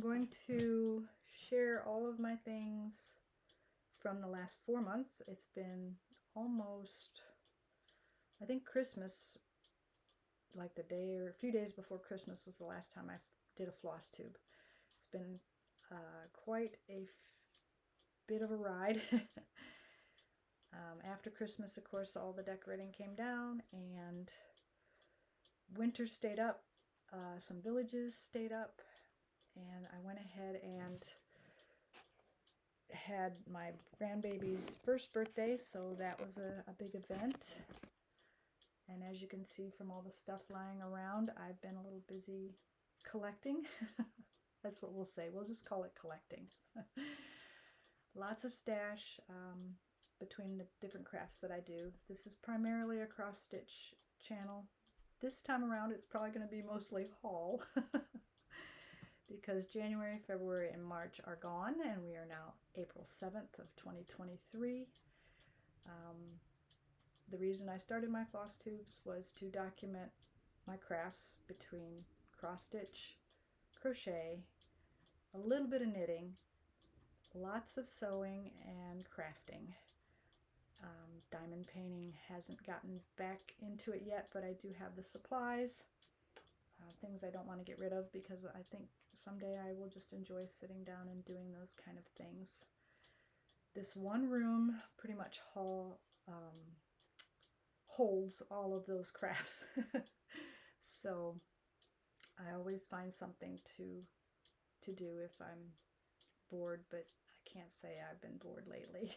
going to share all of my things from the last 4 months. It's been almost, I think Christmas, like the day or a few days before Christmas was the last time I did a floss tube. It's been quite a bit of a ride. After Christmas, of course, all the decorating came down and winter stayed up. Some villages stayed up, and I went ahead and had my grandbaby's first birthday, so that was a big event. And as you can see from all the stuff lying around, I've been a little busy collecting. That's what we'll say. We'll just call it collecting. Lots of stash between the different crafts that I do. This is primarily a cross stitch channel. This time around it's probably going to be mostly haul because January, February, and March are gone, and we are now April 7th of 2023. The reason I started my floss tubes was to document my crafts between cross stitch, crochet, a little bit of knitting, lots of sewing, and crafting. Diamond painting hasn't gotten back into it yet, but I do have the supplies. Things I don't want to get rid of because I think someday I will just enjoy sitting down and doing those kind of things. This one room pretty much holds all of those crafts. So I always find something to do if I'm bored, but I can't say I've been bored lately.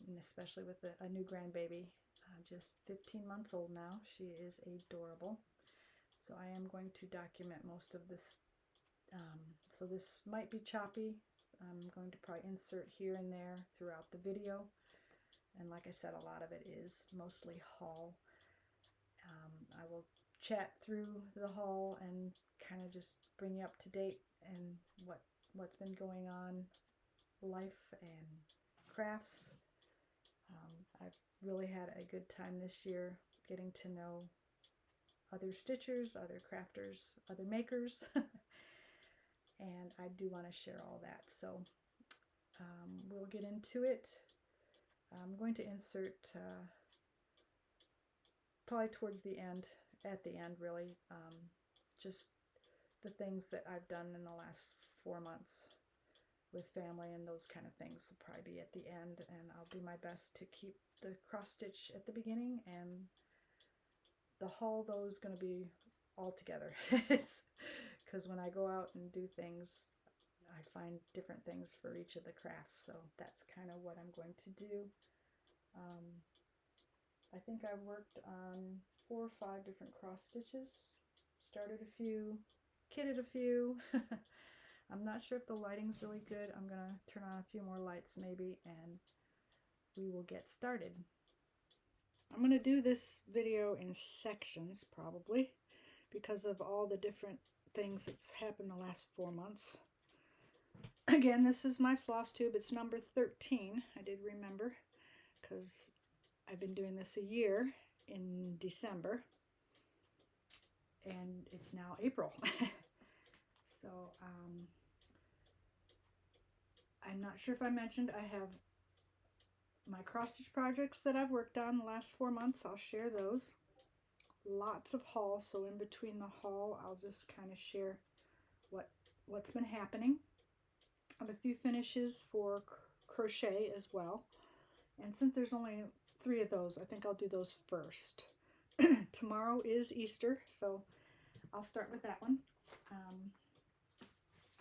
And especially with a new grandbaby, just 15 months old now. She is adorable. So I am going to document most of this. So this might be choppy. I'm going to probably insert here and there throughout the video. And like I said, a lot of it is mostly haul. I will chat through the haul and kind of just bring you up to date and what's been going on, life and crafts. I've really had a good time this year getting to know other stitchers, other crafters, other makers, and I do want to share all that. So we'll get into it. I'm going to insert probably towards the end, at the end really, just the things that I've done in the last 4 months with family and those kind of things will probably be at the end, and I'll do my best to keep the cross stitch at the beginning, and the haul though is going to be all together because when I go out and do things I find different things for each of the crafts, so that's kind of what I'm going to do. I think I've worked on 4 or 5 different cross stitches, started a few, kitted a few. I'm not sure if the lighting's really good. I'm gonna turn on a few more lights maybe, and we will get started. I'm gonna do this video in sections probably because of all the different things that's happened the last 4 months. Again, this is my floss tube. It's number 13. I did remember because I've been doing this a year in December, and it's now April. So I'm not sure if I mentioned I have my cross stitch projects that I've worked on the last 4 months. I'll share those. Lots of haul, so in between the haul I'll just kind of share what's been happening. I have a few finishes for crochet as well, and since there's only 3 of those, I think I'll do those first. Tomorrow is Easter, so I'll start with that one.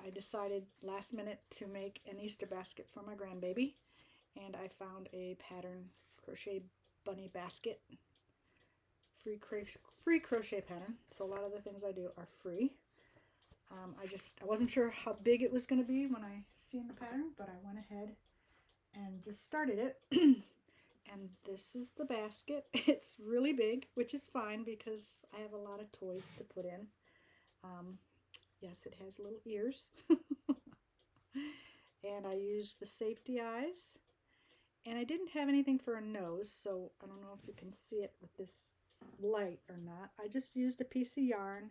I decided last minute to make an Easter basket for my grandbaby, and I found a pattern crochet bunny basket, free crochet pattern. So a lot of the things I do are free. I wasn't sure how big it was going to be when I seen the pattern, but I went ahead and just started it. And this is the basket. It's really big, which is fine because I have a lot of toys to put in. Yes, it has little ears. And I used the safety eyes. And I didn't have anything for a nose, so I don't know if you can see it with this light or not. I just used a piece of yarn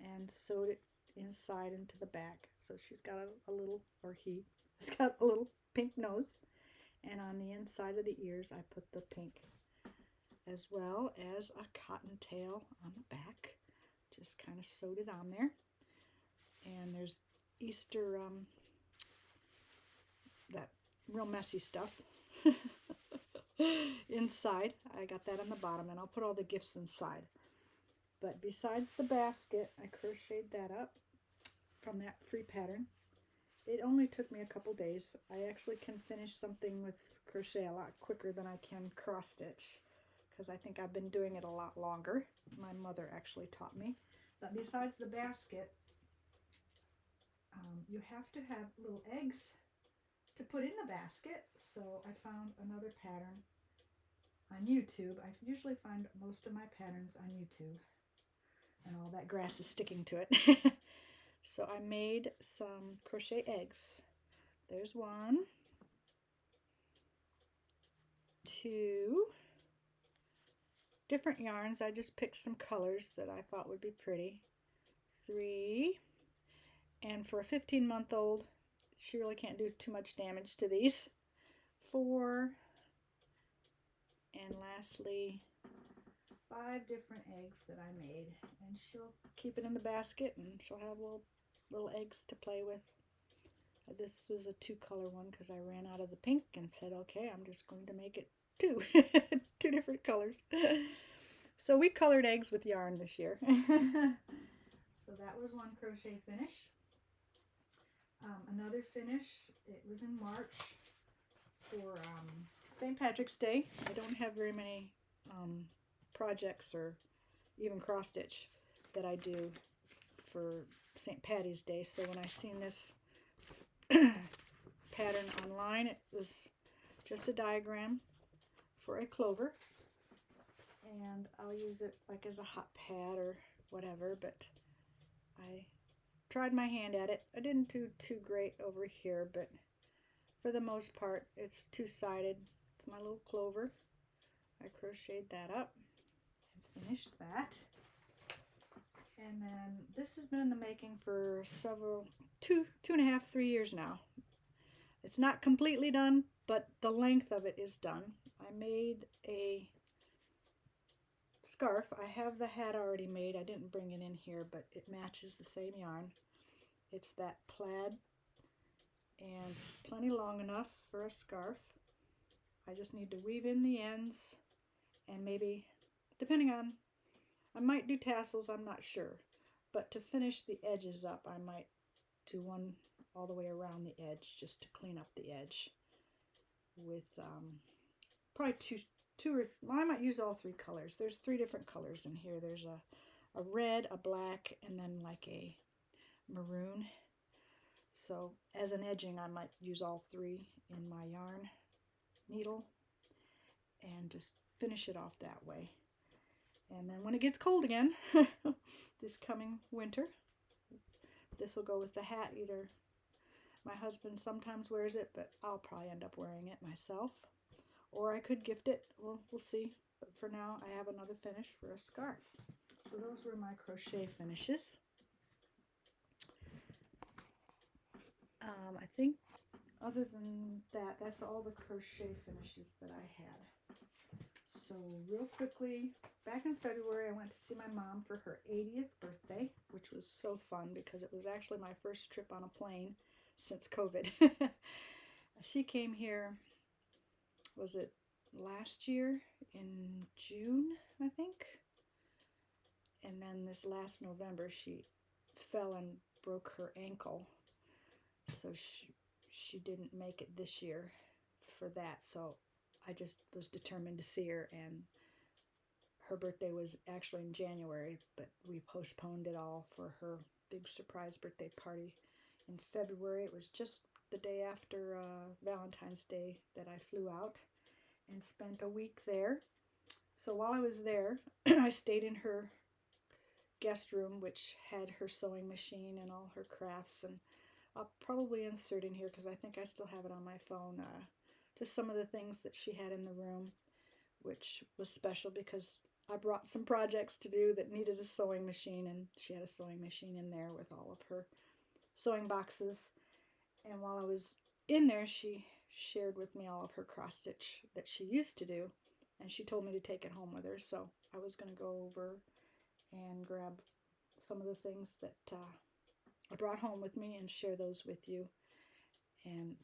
and sewed it inside into the back. So she's got a little, or he's got a little pink nose. And on the inside of the ears, I put the pink, as well as a cottontail on the back. Just kind of sewed it on there. And there's Easter, that real messy stuff inside. I got that on the bottom, and I'll put all the gifts inside. But besides the basket, I crocheted that up from that free pattern. It only took me a couple days. I actually can finish something with crochet a lot quicker than I can cross stitch, because I think I've been doing it a lot longer. My mother actually taught me. But besides the basket, you have to have little eggs to put in the basket. So I found another pattern on YouTube. I usually find most of my patterns on YouTube, and all that grass is sticking to it. So I made some crochet eggs. There's 1, 2 different yarns. I just picked some colors that I thought would be pretty. 3, and for a 15-month-old, she really can't do too much damage to these. 4, and lastly 5 different eggs that I made, and she'll keep it in the basket, and she'll have little eggs to play with. This is a 2-color one because I ran out of the pink and said, okay, I'm just going to make it 2 2 different colors. So we colored eggs with yarn this year. So that was one crochet finish. Another finish, it was in March for St. Patrick's Day. I don't have very many projects or even cross stitch that I do for St. Patty's Day. So when I seen this pattern online, it was just a diagram for a clover, and I'll use it like as a hot pad or whatever, but I tried my hand at it. I didn't do too great over here, but for the most part it's two-sided. It's my little clover. I crocheted that up and finished that. And then this has been in the making for two and a half, 3 years now. It's not completely done, but the length of it is done. I made a scarf. I have the hat already made. I didn't bring it in here, but it matches the same yarn. It's that plaid, and plenty long enough for a scarf. I just need to weave in the ends, and maybe, depending on, I might do tassels, I'm not sure. But to finish the edges up, I might do one all the way around the edge just to clean up the edge with probably I might use all 3 colors. There's 3 different colors in here. There's a red, a black, and then like a maroon. So as an edging, I might use all 3 in my yarn needle and just finish it off that way. And then when it gets cold again, this coming winter, this will go with the hat. Either my husband sometimes wears it, but I'll probably end up wearing it myself. Or I could gift it. Well, we'll see. But for now, I have another finish for a scarf. So those were my crochet finishes. I think other than that, that's all the crochet finishes that I had. So real quickly, back in February, I went to see my mom for her 80th birthday, which was so fun because it was actually my first trip on a plane since COVID. She came here, was it last year in June, I think? And then this last November, she fell and broke her ankle. So she didn't make it this year for that. So I just was determined to see her, and her birthday was actually in January, but we postponed it all for her big surprise birthday party in February. It was just the day after Valentine's Day that I flew out and spent a week there. So while I was there, I stayed in her guest room, which had her sewing machine and all her crafts, and I'll probably insert in here because I think I still have it on my phone, just some of the things that she had in the room, which was special because I brought some projects to do that needed a sewing machine, and she had a sewing machine in there with all of her sewing boxes. And while I was in there, she shared with me all of her cross stitch that she used to do, and she told me to take it home with her. So I was going to go over and grab some of the things that I brought home with me and share those with you, and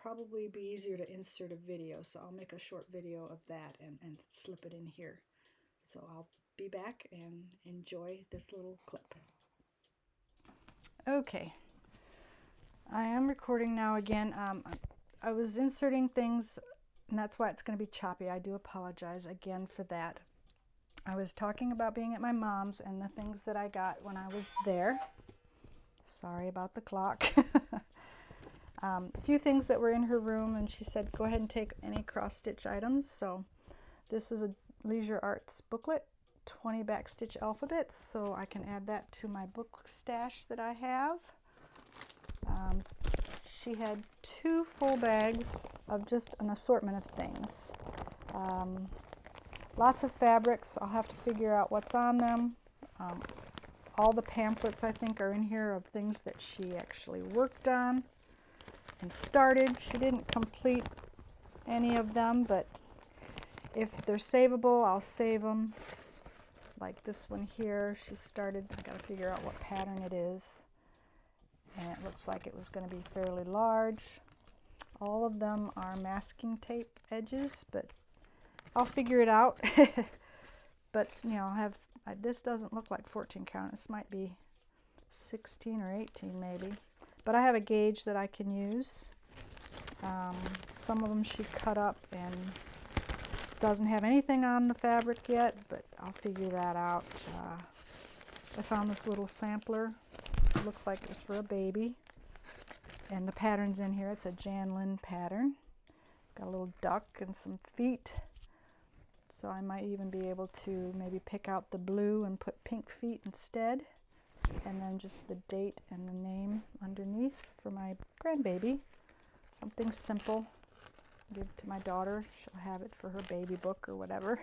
probably be easier to insert a video, so I'll make a short video of that and slip it in here. So I'll be back and enjoy this little clip. Okay, I am recording now again. I was inserting things, and that's why it's going to be choppy. I do apologize again for that. I was talking about being at my mom's and the things that I got when I was there. Sorry about the clock. A few things that were in her room, and she said go ahead and take any cross stitch items. So this is a Leisure Arts booklet, 20 backstitch alphabets, so I can add that to my book stash that I have. She had 2 full bags of just an assortment of things. Lots of fabrics. I'll have to figure out what's on them. All the pamphlets I think are in here of things that she actually worked on and started. She didn't complete any of them, but if they're savable, I'll save them. Like this one here, she started. I gotta figure out what pattern it is, and it looks like it was going to be fairly large. All of them are masking tape edges, but I'll figure it out. But you know, this doesn't look like 14 count. This might be 16 or 18 maybe. But I have a gauge that I can use. Some of them she cut up and doesn't have anything on the fabric yet, but I'll figure that out. I found this little sampler. It looks like it was for a baby. And the pattern's in here. It's a Jan Lynn pattern. It's got a little duck and some feet. So I might even be able to maybe pick out the blue and put pink feet instead. And then just the date and the name underneath for my grandbaby. Something simple. Give to my daughter. She'll have it for her baby book or whatever.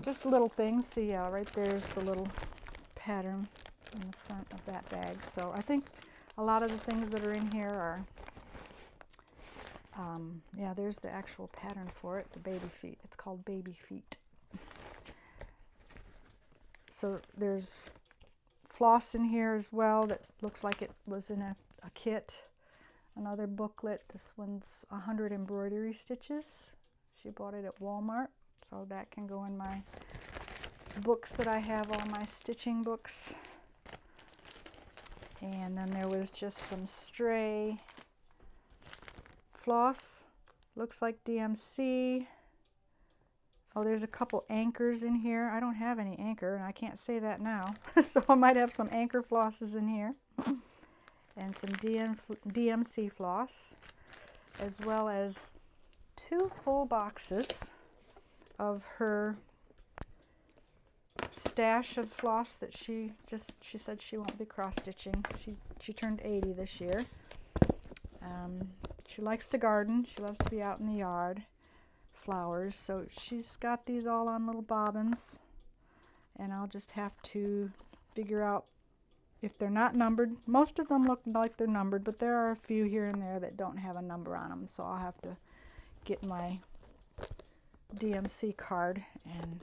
Just little things. See, yeah, right there's the little pattern in the front of that bag. So I think a lot of the things that are in here are, yeah, there's the actual pattern for it, the baby feet. It's called Baby Feet. So there's floss in here as well that looks like it was in a kit. Another booklet. This one's 100 embroidery stitches. She bought it at Walmart, so that can go in my books that I have, all my stitching books. And then there was just some stray floss. Looks like DMC. Oh, there's a couple anchors in here. I don't have any anchor, and I can't say that now. So I might have some anchor flosses in here. And some DMC floss, as well as 2 full boxes of her stash of floss that she said she won't be cross-stitching. She turned 80 this year. She likes to garden. She loves to be out in the yard. Flowers, so she's got these all on little bobbins, and I'll just have to figure out if they're not numbered. Most of them look like they're numbered, but there are a few here and there that don't have a number on them, so I'll have to get my DMC card and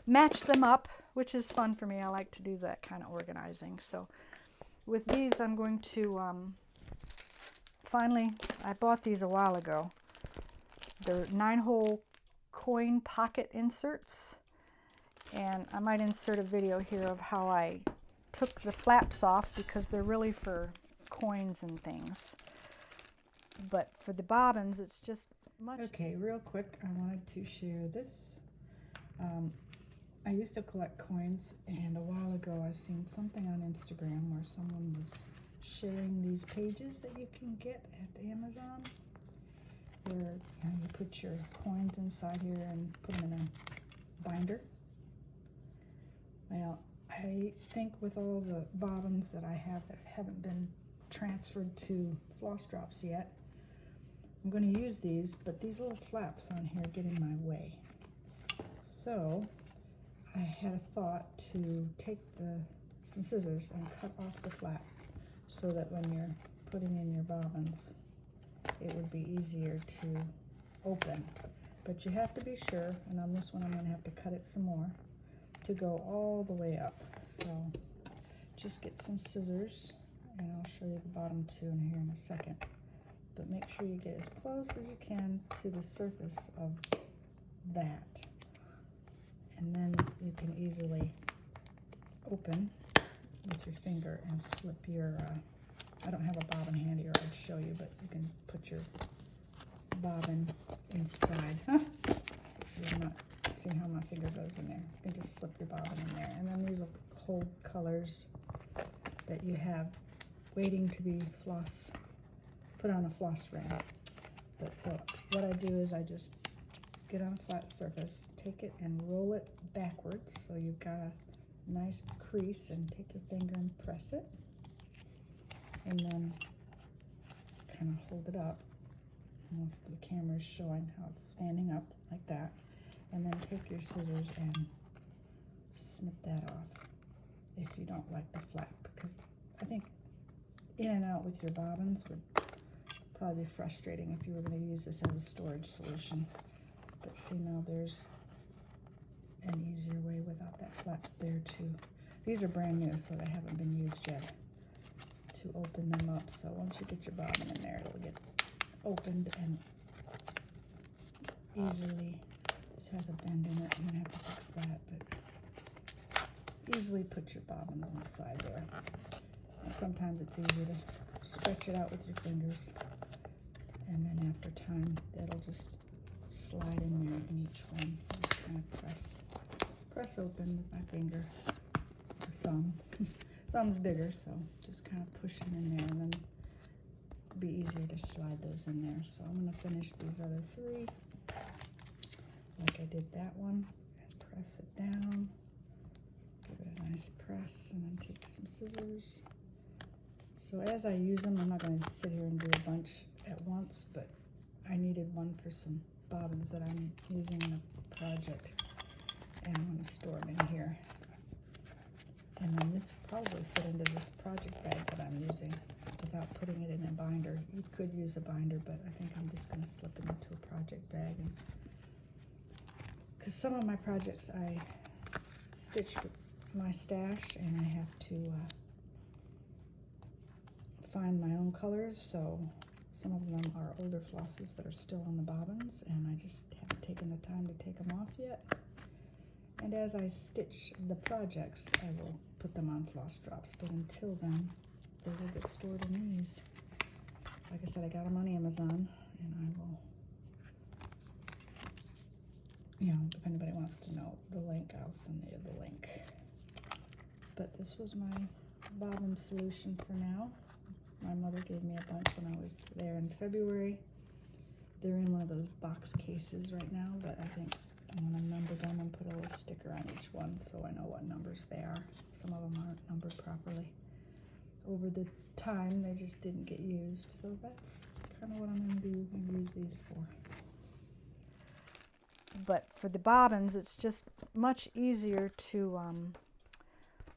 match them up, which is fun for me. I like to do that kind of organizing. So with these, I'm going to finally, I bought these a while ago. They're 9-hole coin pocket inserts, and I might insert a video here of how I took the flaps off because they're really for coins and things. But for the bobbins, it's just much. Okay, real quick, I wanted to share this. I used to collect coins, and a while ago I seen something on Instagram where someone was sharing these pages that you can get at Amazon, where you put your coins inside here and put them in a binder. Well, I think with all the bobbins that I have that haven't been transferred to floss drops yet, I'm going to use these, but these little flaps on here get in my way. So I had a thought to take some scissors and cut off the flap so that when you're putting in your bobbins, it would be easier to open. But you have to be sure, and on this one I'm going to have to cut it some more, to go all the way up. So just get some scissors, and I'll show you the bottom two in here in a second. But make sure you get as close as you can to the surface of that. And then you can easily open with your finger and slip your, I don't have a bobbin handy or I'd show you, but you can put your bobbin inside. Huh? So I'm not seeing how my finger goes in there. You can just slip your bobbin in there. And then these will hold colors that you have waiting to be put on a floss ring. But so what I do is I just get on a flat surface, take it and roll it backwards so you've got a nice crease, and take your finger and press it, and then kind of hold it up. I don't know if the camera is showing how it's standing up like that, and then take your scissors and snip that off if you don't like the flap, because I think in and out with your bobbins would probably be frustrating if you were going to use this as a storage solution. But see, now there's an easier way without that flap there too. These are brand new, so they haven't been used yet, to open them up. So once you get your bobbin in there, it'll get opened and easily. This has a bend in it. I'm gonna have to fix that, but easily put your bobbins inside there. And sometimes it's easier to stretch it out with your fingers, and then after time, that'll just slide in there in each one. Just kind of press open with my finger or thumb. Thumb's bigger, so just kind of push them in there, and then it'll be easier to slide those in there. So I'm going to finish these other three like I did that one, and press it down. Give it a nice press, and then take some scissors. So as I use them, I'm not going to sit here and do a bunch at once, but I needed one for some bobbins that I'm using in a project, and I'm going to store them in here. And then this will probably fit into the project bag that I'm using without putting it in a binder. You could use a binder, but I think I'm just going to slip it into a project bag. Because some of my projects I stitch with my stash, and I have to find my own colors, so some of them are older flosses that are still on the bobbins, and I just haven't taken the time to take them off yet. And as I stitch the projects, I will put them on floss drops, but until then, they will get stored in these. Like I said, I got them on Amazon, and I will, you know, if anybody wants to know the link, I'll send you the link. But this was my bobbin solution for now. My mother gave me a bunch when I was there in February. They're in one of those box cases right now, but I think I'm going to number them and put a little sticker on each one so I know what numbers they are. Some of them aren't numbered properly. Over the time, they just didn't get used, so that's kind of what I'm going to do and use these for. But for the bobbins, it's just much easier to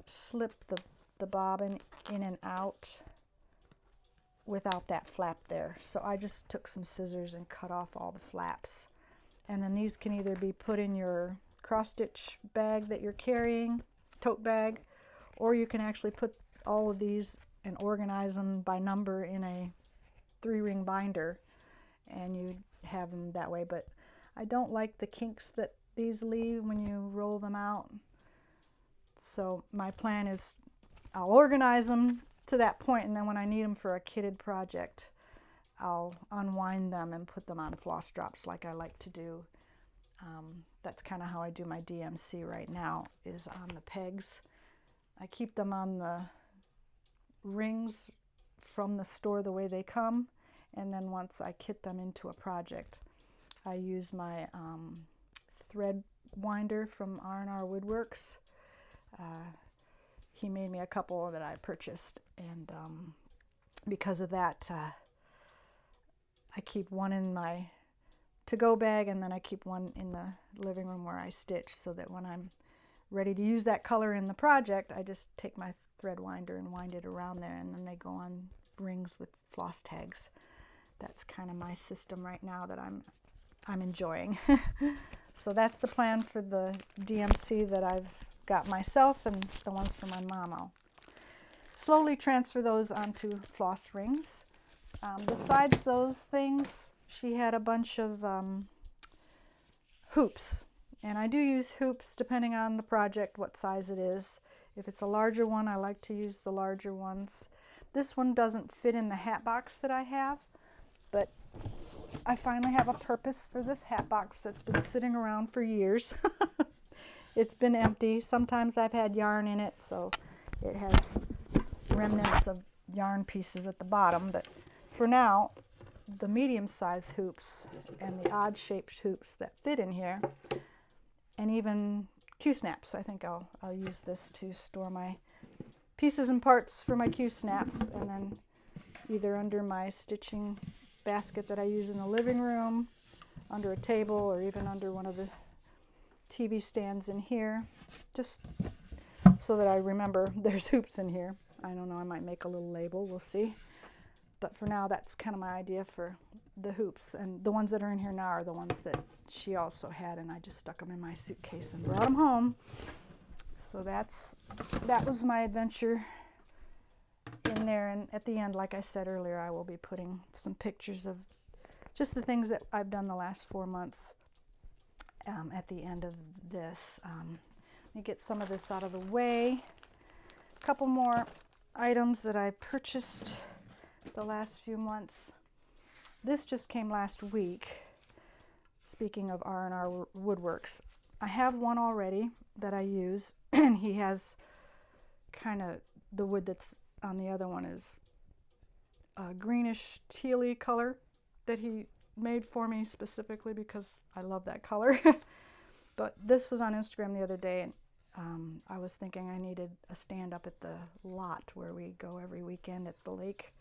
slip the bobbin in and out without that flap there. So I just took some scissors and cut off all the flaps. And then these can either be put in your cross stitch bag that you're carrying, tote bag, or you can actually put all of these and organize them by number in a 3-ring binder, and you have them that way. But I don't like the kinks that these leave when you roll them out. So my plan is I'll organize them to that point, and then when I need them for a kitted project, I'll unwind them and put them on floss drops like I like to do. That's kind of how I do my DMC right now, is on the pegs. I keep them on the rings from the store the way they come, and then once I kit them into a project, I use my thread winder from R&R Woodworks. He made me a couple that I purchased, and because of that, I keep one in my to-go bag, and then I keep one in the living room where I stitch, so that when I'm ready to use that color in the project, I just take my thread winder and wind it around there, and then they go on rings with floss tags. That's kind of my system right now that I'm enjoying. So that's the plan for the DMC that I've got myself, and the ones for my mom. I'll slowly transfer those onto floss rings. Besides those things, she had a bunch of hoops, and I do use hoops depending on the project, what size it is. If it's a larger one, I like to use the larger ones. This one doesn't fit in the hat box that I have, but I finally have a purpose for this hat box that's been sitting around for years. It's been empty. Sometimes I've had yarn in it, so it has remnants of yarn pieces at the bottom, but for now, the medium-sized hoops and the odd-shaped hoops that fit in here, and even Q-snaps. I think I'll use this to store my pieces and parts for my Q-snaps, and then either under my stitching basket that I use in the living room, under a table, or even under one of the TV stands in here, just so that I remember there's hoops in here. I don't know, I might make a little label, we'll see. But for now, that's kind of my idea for the hoops. And the ones that are in here now are the ones that she also had, and I just stuck them in my suitcase and brought them home. So that was my adventure in there. And at the end, like I said earlier, I will be putting some pictures of just the things that I've done the last 4 months at the end of this. Let me get some of this out of the way. A couple more items that I purchased the last few months. This just came last week. Speaking of R&R Woodworks, I have one already that I use, and he has kind of the wood that's on the other one is a greenish tealy color that he made for me specifically because I love that color. But this was on Instagram the other day, and I was thinking I needed a stand up at the lot where we go every weekend at the lake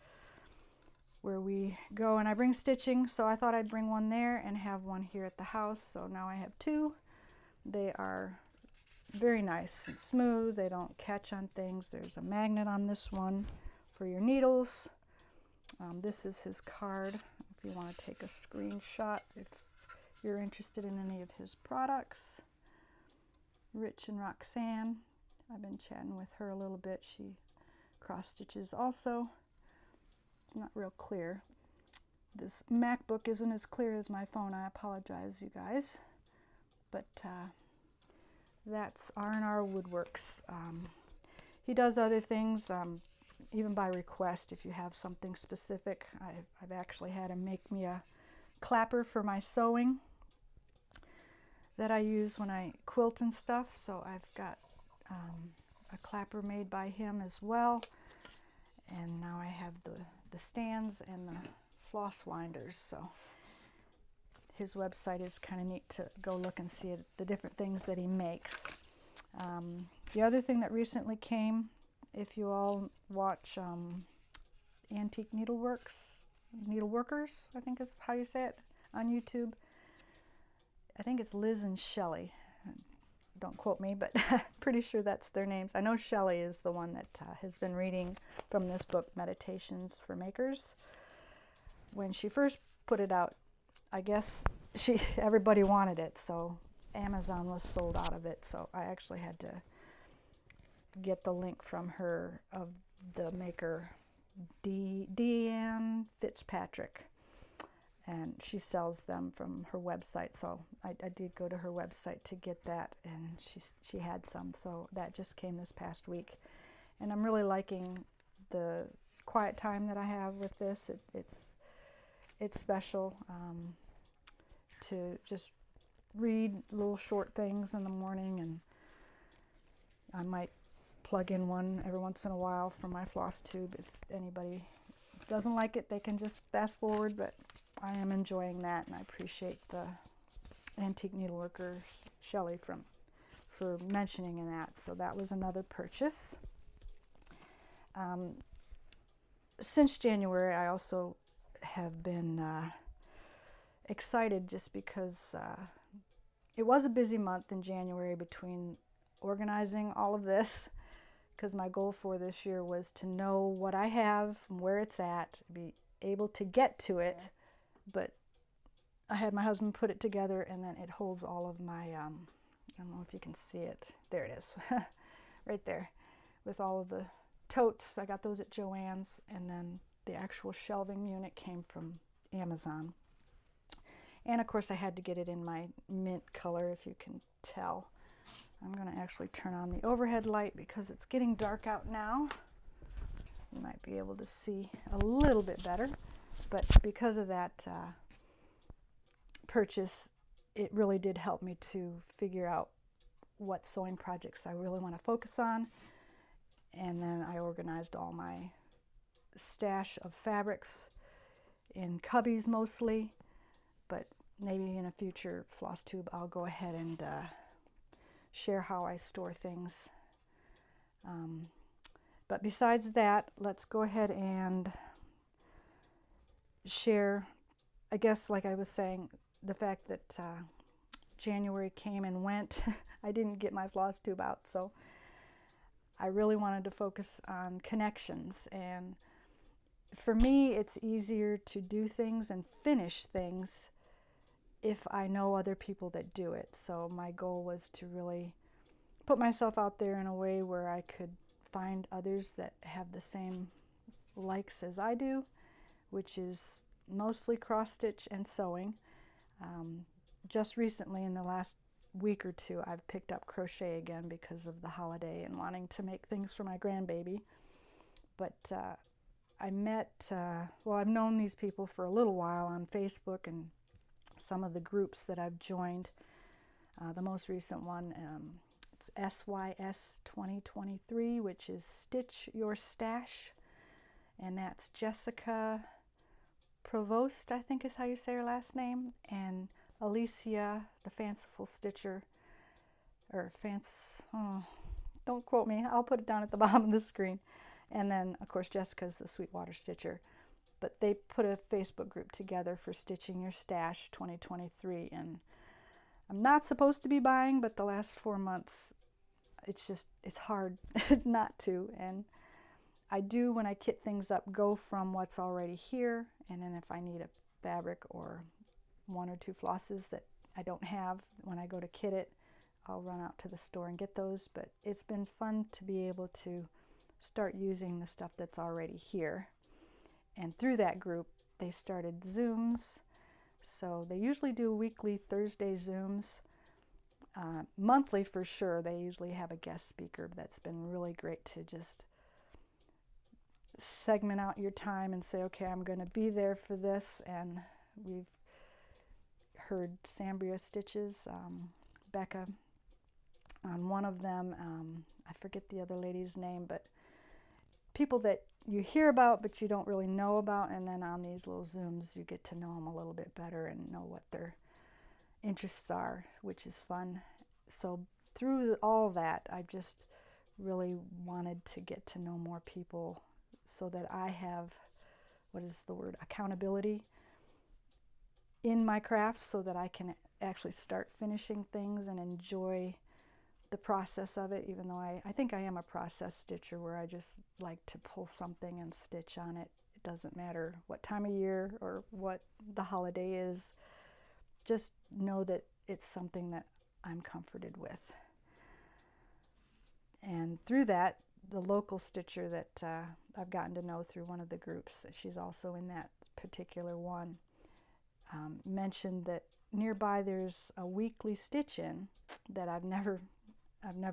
where we go, and I bring stitching, so I thought I'd bring one there and have one here at the house. So now I have two. They are very nice and smooth. They don't catch on things. There's a magnet on this one for your needles. This is his card if you want to take a screenshot if you're interested in any of his products. Rich and Roxanne, I've been chatting with her a little bit. She cross stitches also. It's not real clear. This MacBook isn't as clear as my phone. I apologize, you guys. But that's R&R Woodworks. He does other things, even by request if you have something specific. I've actually had him make me a clapper for my sewing that I use when I quilt and stuff. So I've got a clapper made by him as well. And now I have the stands and the floss winders. So his website is kind of neat to go look and see the different things that he makes. The other thing that recently came, if you all watch Antique Needleworkers, I think is how you say it, on YouTube. I think it's Liz and Shelli. Don't quote me, but pretty sure that's their names. I know Shelli is the one that has been reading from this book, Meditations for Makers. When she first put it out, I guess everybody wanted it, so Amazon was sold out of it. So I actually had to get the link from her of the maker, Deanne Fitzpatrick. And she sells them from her website, so I did go to her website to get that, and she had some, so that just came this past week. And I'm really liking the quiet time that I have with this. It's special to just read little short things in the morning, and I might plug in one every once in a while from my floss tube. If anybody doesn't like it, they can just fast forward, but I am enjoying that, and I appreciate the Antique Needleworkers, Shelli, for mentioning that. So that was another purchase. Since January, I also have been excited just because it was a busy month in January between organizing all of this, because my goal for this year was to know what I have and where it's at, be able to get to it, but I had my husband put it together, and then it holds all of my, I don't know if you can see it, there it is, right there, with all of the totes. I got those at Joann's, and then the actual shelving unit came from Amazon. And of course I had to get it in my mint color, if you can tell. I'm going to actually turn on the overhead light because it's getting dark out now. You might be able to see a little bit better, but because of that purchase, it really did help me to figure out what sewing projects I really want to focus on. And then I organized all my stash of fabrics in cubbies mostly, but maybe in a future floss tube I'll go ahead and share how I store things. But besides that, let's go ahead and share, I guess, like I was saying, the fact that January came and went. I didn't get my floss tube out, so I really wanted to focus on connections. And for me, it's easier to do things and finish things if I know other people that do it. So my goal was to really put myself out there in a way where I could find others that have the same likes as I do, which is mostly cross stitch and sewing. Just recently, in the last week or two, I've picked up crochet again because of the holiday and wanting to make things for my grandbaby. But I met, well, I've known these people for a little while on Facebook and some of the groups that I've joined. The most recent one, it's SYS 2023, which is Stitch Your Stash, and that's Jessica Provost, I think is how you say her last name, and Alicia, the fanciful stitcher, or don't quote me, I'll put it down at the bottom of the screen. And then, of course, Jessica's the Sweetwater Stitcher. But they put a Facebook group together for Stitching Your Stash 2023, and I'm not supposed to be buying, but the last 4 months, it's hard not to. And I do, when I kit things up, go from what's already here, and then if I need a fabric or 1 or 2 flosses that I don't have, when I go to kit it, I'll run out to the store and get those. But it's been fun to be able to start using the stuff that's already here. And through that group, they started Zooms. So they usually do weekly Thursday Zooms. Monthly for sure, they usually have a guest speaker. That's been really great to just segment out your time and say, okay, I'm going to be there for this. And we've heard sambria stitches, Becca on one of them. I forget the other lady's name, but people that you hear about but you don't really know about, and then on these little Zooms you get to know them a little bit better and know what their interests are, which is fun. So through all that, I've just really wanted to get to know more people so that I have, what is the word, accountability in my crafts, so that I can actually start finishing things and enjoy the process of it, even though I think I am a process stitcher where I just like to pull something and stitch on it. It doesn't matter what time of year or what the holiday is. Just know that it's something that I'm comforted with. And through that, the local stitcher that I've gotten to know through one of the groups, she's also in that particular one, mentioned that nearby there's a weekly stitch-in that I've never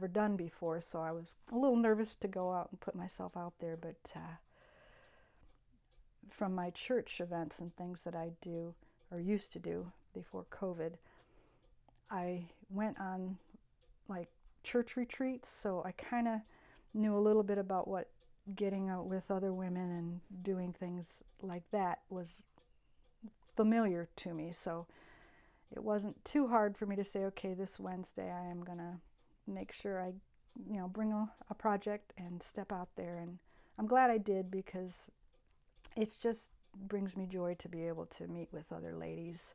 done before, so I was a little nervous to go out and put myself out there, but from my church events and things that I do, or used to do before COVID, I went on like church retreats, so I kind of knew a little bit about what getting out with other women and doing things like that was familiar to me. So it wasn't too hard for me to say, okay, this Wednesday I am going to make sure I, bring a project and step out there. And I'm glad I did, because it's just brings me joy to be able to meet with other ladies.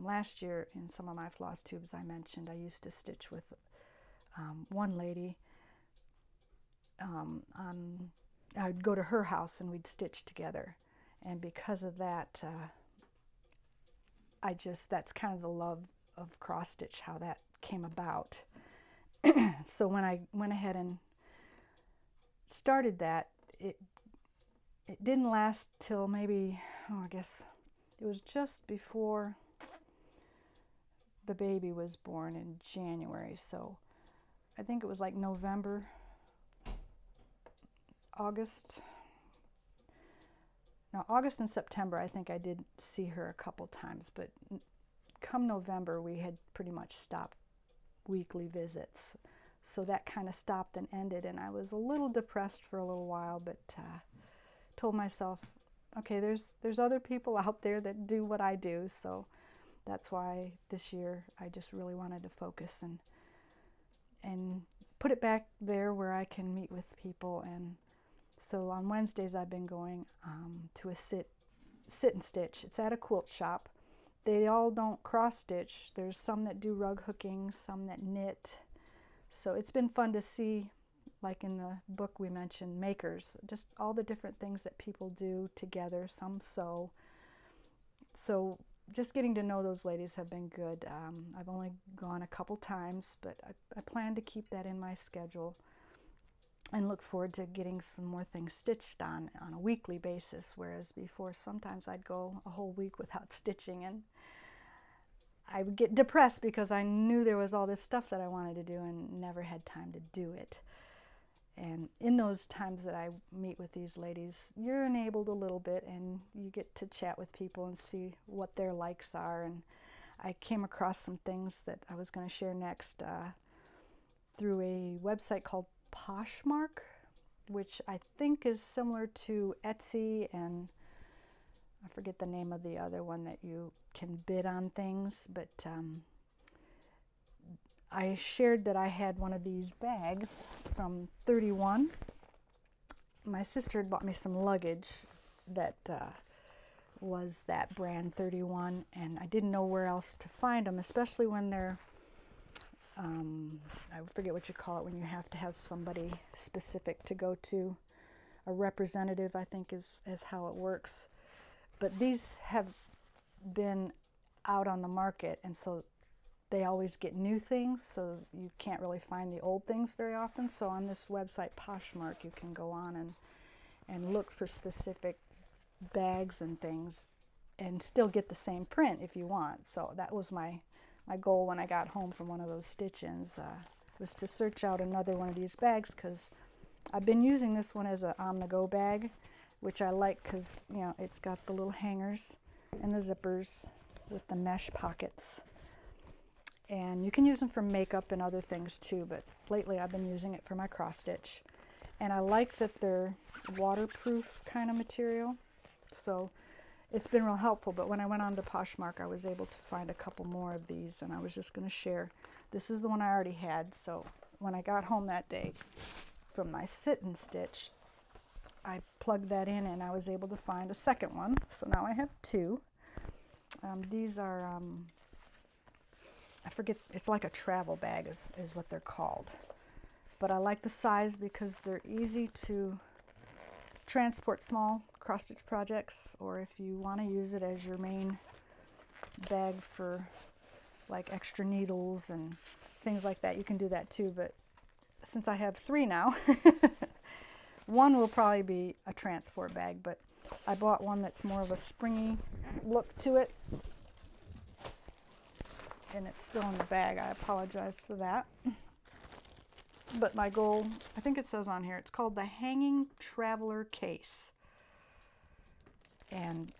Last year in some of my floss tubes I mentioned, I used to stitch with one lady. I'd go to her house and we'd stitch together. And because of that, that's kind of the love of cross stitch, how that came about. So when I went ahead and started that, it didn't last till maybe, I guess it was just before the baby was born in January. So I think it was like November, August and September, I think I did see her a couple times, but come November, we had pretty much stopped weekly visits. So that kind of stopped and ended, and I was a little depressed for a little while, but told myself, okay, there's other people out there that do what I do, so that's why this year I just really wanted to focus and put it back there where I can meet with people. And so on Wednesdays I've been going to a sit and stitch. It's at a quilt shop. They all don't cross stitch. There's some that do rug hooking, some that knit. So it's been fun to see, like in the book we mentioned, makers, just all the different things that people do together. Some sew. So just getting to know those ladies have been good. I've only gone a couple times, but I plan to keep that in my schedule and look forward to getting some more things stitched on a weekly basis, whereas before sometimes I'd go a whole week without stitching, and I would get depressed because I knew there was all this stuff that I wanted to do and never had time to do it. And in those times that I meet with these ladies, you're enabled a little bit and you get to chat with people and see what their likes are. And I came across some things that I was going to share next through a website called Poshmark, which I think is similar to Etsy, and I forget the name of the other one that you can bid on things, but I shared that I had one of these bags from 31. My sister had bought me some luggage that was that brand 31, and I didn't know where else to find them, especially when they're, I forget what you call it, when you have to have somebody specific to go to. A representative, I think, is how it works. But these have been out on the market, and so they always get new things, so you can't really find the old things very often. So on this website, Poshmark, you can go on and look for specific bags and things and still get the same print if you want. So that was my goal when I got home from one of those stitch-ins, was to search out another one of these bags, because I've been using this one as an on-the-go bag, which I like because, you know, it's got the little hangers and the zippers with the mesh pockets. And you can use them for makeup and other things too, but lately I've been using it for my cross stitch. And I like that they're waterproof kind of material, so it's been real helpful. But when I went on to Poshmark, I was able to find a couple more of these, and I was just going to share. This is the one I already had, so when I got home that day from my sit and stitch, I plugged that in and I was able to find a second one. So now I have two. These are, I forget, it's like a travel bag is what they're called. But I like the size because they're easy to transport small cross-stitch projects, or if you want to use it as your main bag for like extra needles and things like that, you can do that too. But since I have three now, one will probably be a transport bag, but I bought one that's more of a springy look to it. And it's still in the bag. I apologize for that. But my goal, I think it says on here, it's called the Hanging Traveler Case. And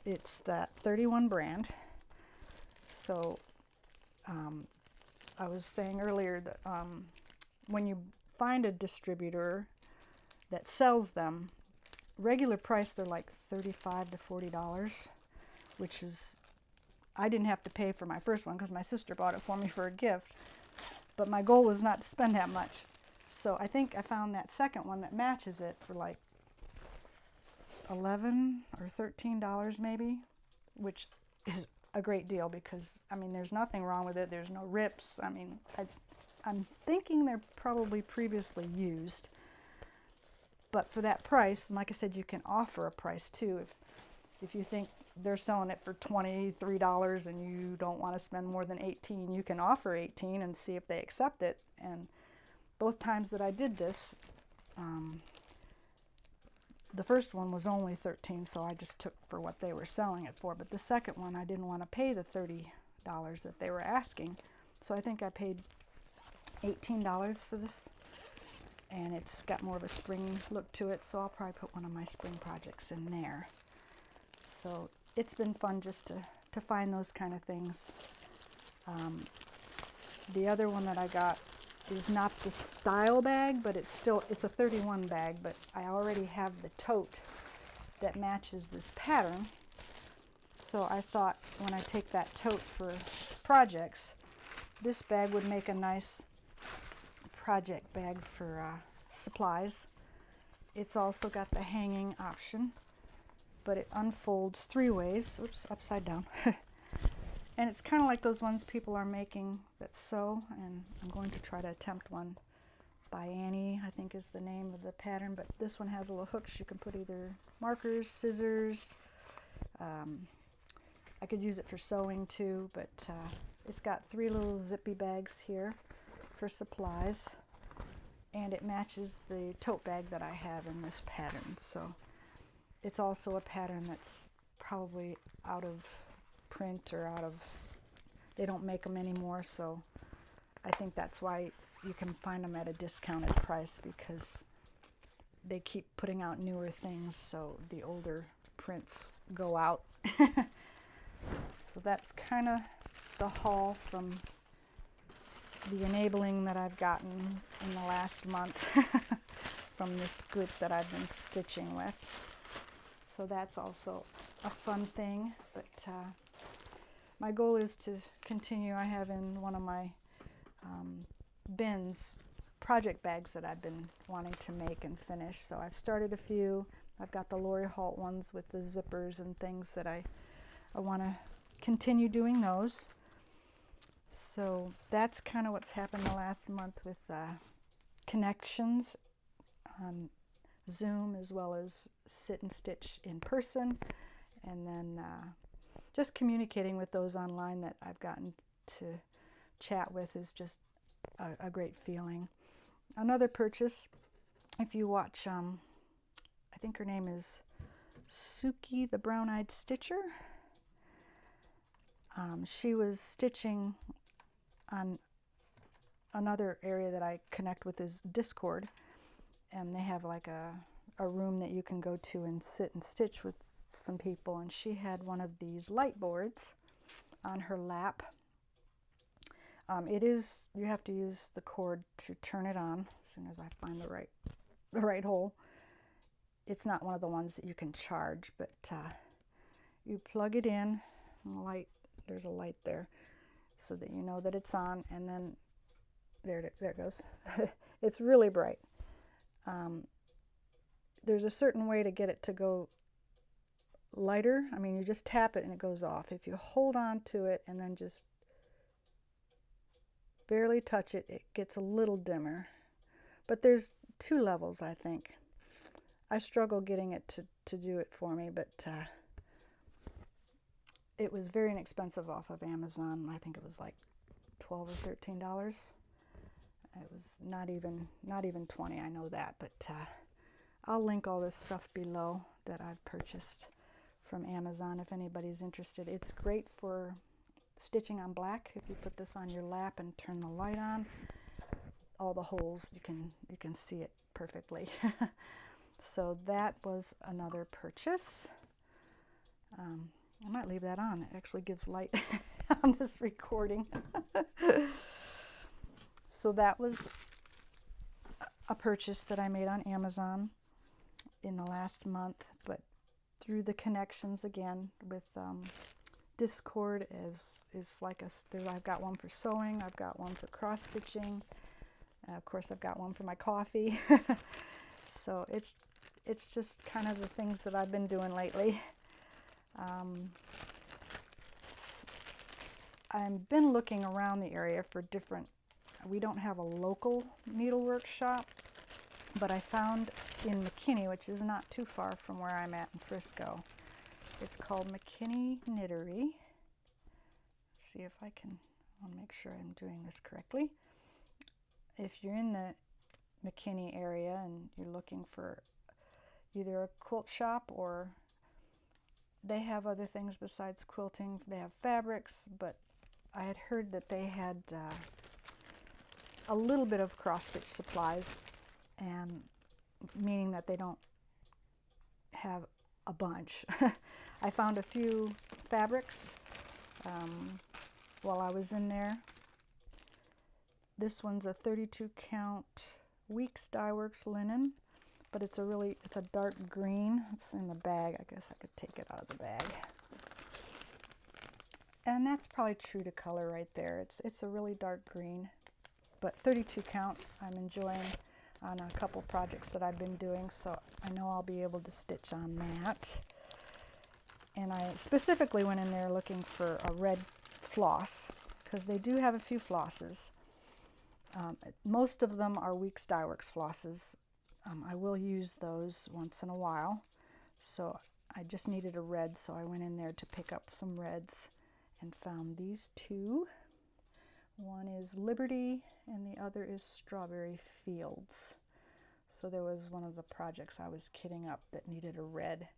it's that 31 brand. So I was saying earlier that when you find a distributor that sells them, regular price they're like $35 to $40, which is, I didn't have to pay for my first one because my sister bought it for me for a gift, but my goal was not to spend that much. So I think I found that second one that matches it for like $11 or $13 maybe, which is a great deal because, I mean, there's nothing wrong with it. There's no rips. I mean, I'm thinking they're probably previously used. But for that price, and like I said, you can offer a price too. If you think they're selling it for $23 and you don't want to spend more than $18, you can offer $18 and see if they accept it. And both times that I did this, the first one was only $13, so I just took for what they were selling it for. But the second one, I didn't want to pay the $30 that they were asking. So I think I paid $18 for this. And it's got more of a spring look to it, so I'll probably put one of my spring projects in there. So it's been fun just to find those kind of things. The other one that I got is not the style bag, but it's a 31 bag, but I already have the tote that matches this pattern. So I thought when I take that tote for projects, this bag would make a nice project bag for supplies. It's also got the hanging option, but it unfolds 3 ways. Oops, upside down. And it's kind of like those ones people are making that sew, and I'm going to try to attempt one by Annie, I think is the name of the pattern, but this one has little hooks. You can put either markers, scissors. I could use it for sewing too, but it's got 3 little zippy bags here for supplies, and it matches the tote bag that I have in this pattern. So it's also a pattern that's probably out of print or they don't make them anymore, so I think that's why you can find them at a discounted price, because they keep putting out newer things, so the older prints go out. So that's kind of the haul from the enabling that I've gotten in the last month from this group that I've been stitching with. So that's also a fun thing, but my goal is to continue. I have in one of my bins project bags that I've been wanting to make and finish. So I've started a few. I've got the Lori Holt ones with the zippers and things that I want to continue doing those. So that's kind of what's happened the last month with connections on Zoom, as well as sit and stitch in person, and then just communicating with those online that I've gotten to chat with is just a great feeling. Another purchase, if you watch, I think her name is Suki the Brown-Eyed Stitcher. She was stitching on another area that I connect with is Discord, and they have like a room that you can go to and sit and stitch with some people, and she had one of these light boards on her lap. You have to use the cord to turn it on as soon as I find the right hole. It's not one of the ones that you can charge, but you plug it in, and there's a light there so that you know that it's on, and then there it goes. It's really bright. There's a certain way to get it to go lighter. I mean, you just tap it and it goes off. If you hold on to it and then just barely touch it, it gets a little dimmer. But there's 2 levels, I think. I struggle getting it to do it for me, but it was very inexpensive off of Amazon. I think it was like $12 or $13. It was not even 20, I know that, but I'll link all this stuff below that I've purchased from Amazon if anybody's interested. It's great for stitching on black. If you put this on your lap and turn the light on, all the holes, you can see it perfectly. So that was another purchase. I might leave that on. It actually gives light on this recording. So that was a purchase that I made on Amazon in the last month, but through the connections again with Discord I've got one for sewing, I've got one for cross stitching, of course I've got one for my coffee. So it's just kind of the things that I've been doing lately. I've been looking around the area for different, we don't have a local needlework shop, but I found in McKinney, which is not too far from where I'm at in Frisco. It's called McKinney Knittery. See if I want to make sure I'm doing this correctly. If you're in the McKinney area and you're looking for either a quilt shop, or they have other things besides quilting. They have fabrics, but I had heard that they had a little bit of cross-stitch supplies, and meaning that they don't have a bunch. I found a few fabrics while I was in there. This one's a 32 count Weeks Dye Works linen, but it's a dark green. It's in the bag. I guess I could take it out of the bag. And that's probably true to color right there. It's a really dark green, but 32 count I'm enjoying on a couple projects that I've been doing, so I know I'll be able to stitch on that. And I specifically went in there looking for a red floss, because they do have a few flosses. Most of them are Weeks Dye Works flosses. I will use those once in a while, so I just needed a red, so I went in there to pick up some reds and found these two. One is Liberty and the other is Strawberry Fields. So there was one of the projects I was kitting up that needed a red.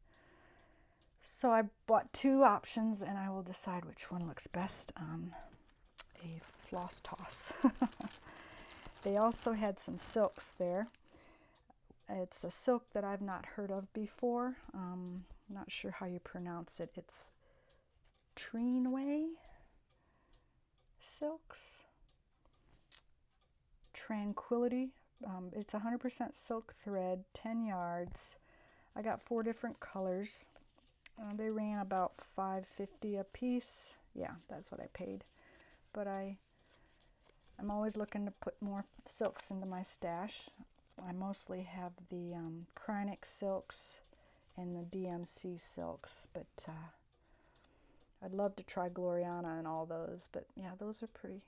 So I bought two options, and I will decide which one looks best on a floss toss. They also had some silks there. It's a silk that I've not heard of before. Not sure how you pronounce it. It's Treenway silks. Tranquility. It's 100% silk thread, 10 yards. I got 4 different colors. They ran about $5.50 a piece. Yeah, that's what I paid. But I'm always looking to put more silks into my stash. I mostly have the Kreinik silks and the DMC silks, but I'd love to try Gloriana and all those. But yeah, those are pretty.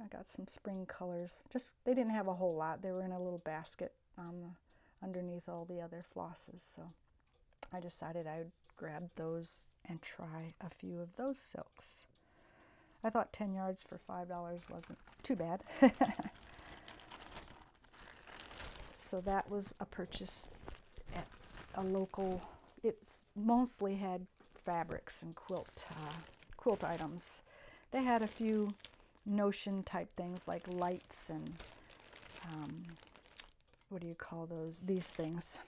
I got some spring colors. Just they didn't have a whole lot. They were in a little basket underneath all the other flosses. So I decided I would grab those and try a few of those silks. I thought 10 yards for $5 wasn't too bad. So that was a purchase at a local. It's mostly had fabrics and quilt items. They had a few notion type things like lights and what do you call those? These things.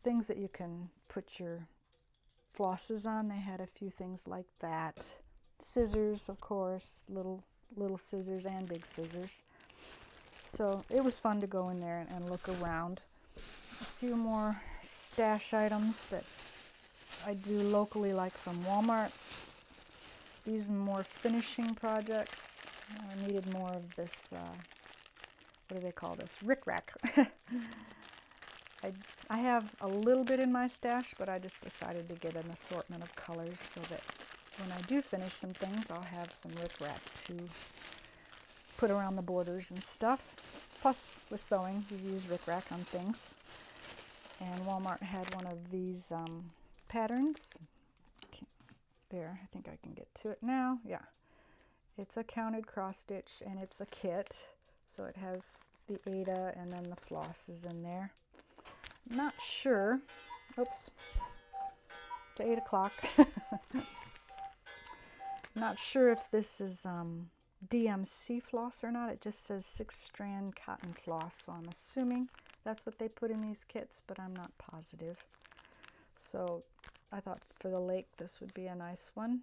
Things that you can put your flosses on. They had a few things like that. Scissors, of course, little scissors and big scissors. So it was fun to go in there and look around. A few more stash items that I do locally, like from Walmart. These more finishing projects. I needed more of this, what do they call this? Rick-rack. I have a little bit in my stash, but I just decided to get an assortment of colors so that when I do finish some things, I'll have some rick-rack to put around the borders and stuff. Plus, with sewing, you use rick-rack on things. And Walmart had one of these patterns. There, I think I can get to it now. Yeah, it's a counted cross stitch and it's a kit. So it has the Ada and then the flosses in there. Not sure. Oops. It's 8 o'clock. Not sure if this is DMC floss or not. It just says 6-strand cotton floss. So I'm assuming that's what they put in these kits, but I'm not positive. So I thought for the lake this would be a nice one.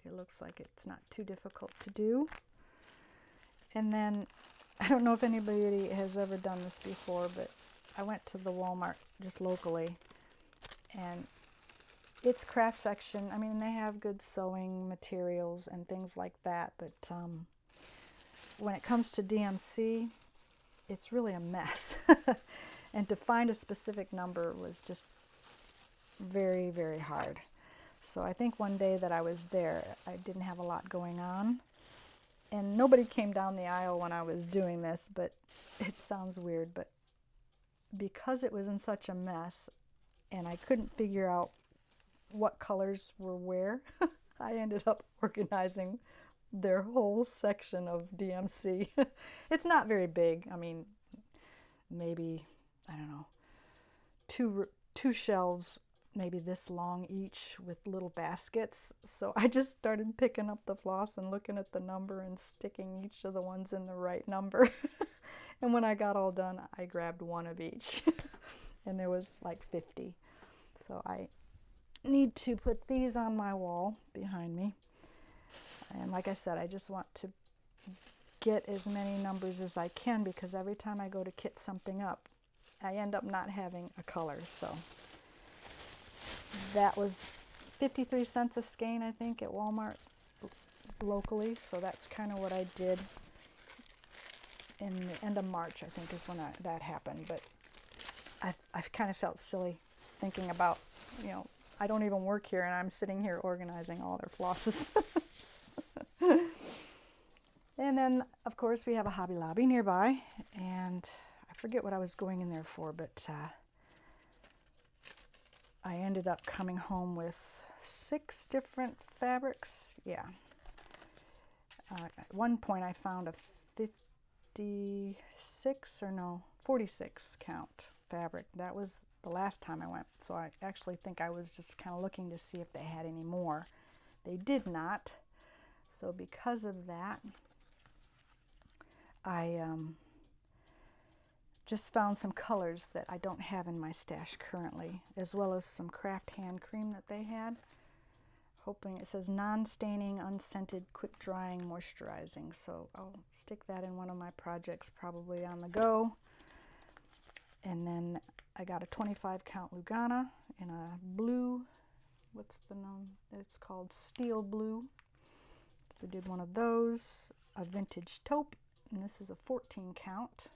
It looks like it's not too difficult to do. And then, I don't know if anybody has ever done this before, but I went to the Walmart just locally, and its craft section, I mean, they have good sewing materials and things like that, but when it comes to DMC, it's really a mess. And to find a specific number was just very, very hard. So I think one day that I was there, I didn't have a lot going on. And nobody came down the aisle when I was doing this, but it sounds weird, but because it was in such a mess and I couldn't figure out what colors were where, I ended up organizing their whole section of DMC. It's not very big. I mean, maybe, I don't know, two shelves, maybe this long each with little baskets. So I just started picking up the floss and looking at the number and sticking each of the ones in the right number. And when I got all done, I grabbed one of each. And there was like 50. So I need to put these on my wall behind me. And like I said, I just want to get as many numbers as I can, because every time I go to kit something up, I end up not having a color. So that was 53 cents a skein, I think, at Walmart locally. So that's kind of what I did in the end of March, I think, is when that happened. But I've kind of felt silly thinking about, you know, I don't even work here and I'm sitting here organizing all their flosses. And then, of course, we have a Hobby Lobby nearby, and I forget what I was going in there for, but I ended up coming home with 6 different fabrics. Yeah. At one point I found a 46 count fabric. That was the last time I went, so I actually think I was just kind of looking to see if they had any more. They did not. So because of that, I just found some colors that I don't have in my stash currently, as well as some craft hand cream that they had. Hoping it says non-staining, unscented, quick drying, moisturizing. So I'll stick that in one of my projects probably on the go. And then I got a 25 count Lugana in a blue, what's the name? It's called Steel Blue. So we did one of those, a vintage taupe, and this is a 14 count.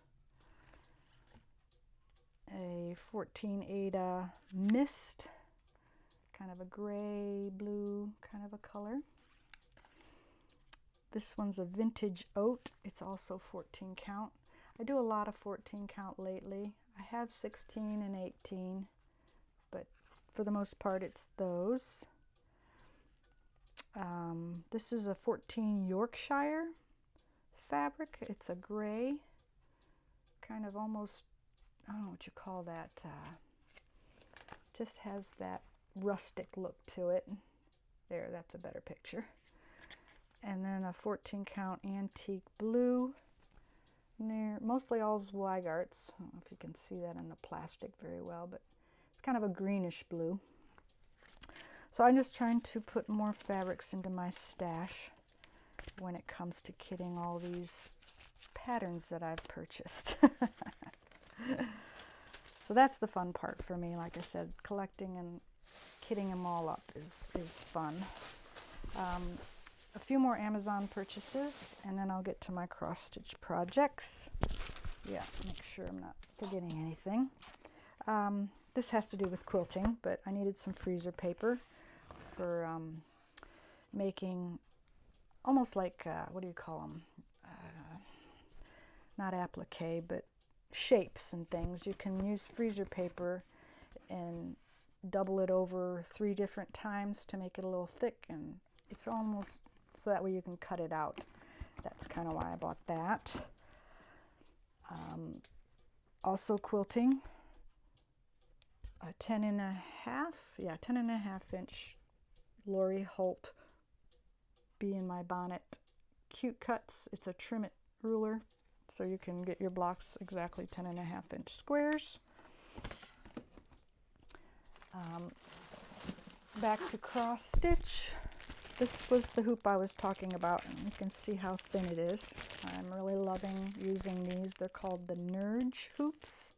A 14 Ada Mist, kind of a gray blue kind of a color. This one's a vintage oat. It's also 14 count. I do a lot of 14 count lately. I have 16 and 18, but for the most part it's those. This is a 14 Yorkshire fabric. It's a gray, kind of almost, I don't know what you call that, just has that rustic look to it. There, that's a better picture. And then a 14 count antique blue. They're mostly all Zweigarts. I don't know if you can see that in the plastic very well, but it's kind of a greenish blue. So I'm just trying to put more fabrics into my stash when it comes to kitting all these patterns that I've purchased. So that's the fun part for me. Like I said, collecting and kitting them all up is fun. A few more Amazon purchases, and then I'll get to my cross-stitch projects. Yeah, make sure I'm not forgetting anything. This has to do with quilting, but I needed some freezer paper for making almost like, what do you call them? Not applique, but shapes and things. You can use freezer paper and double it over 3 different times to make it a little thick, and it's almost so that way you can cut it out. That's kind of why I bought that. Also quilting, a 10.5 inch Lori Holt Bee in My Bonnet Cute Cuts. It's a trim it ruler, so you can get your blocks exactly 10.5 inch squares. Back to cross stitch. This was the hoop I was talking about, and you can see how thin it is. I'm really loving using these. They're called the Nerge hoops.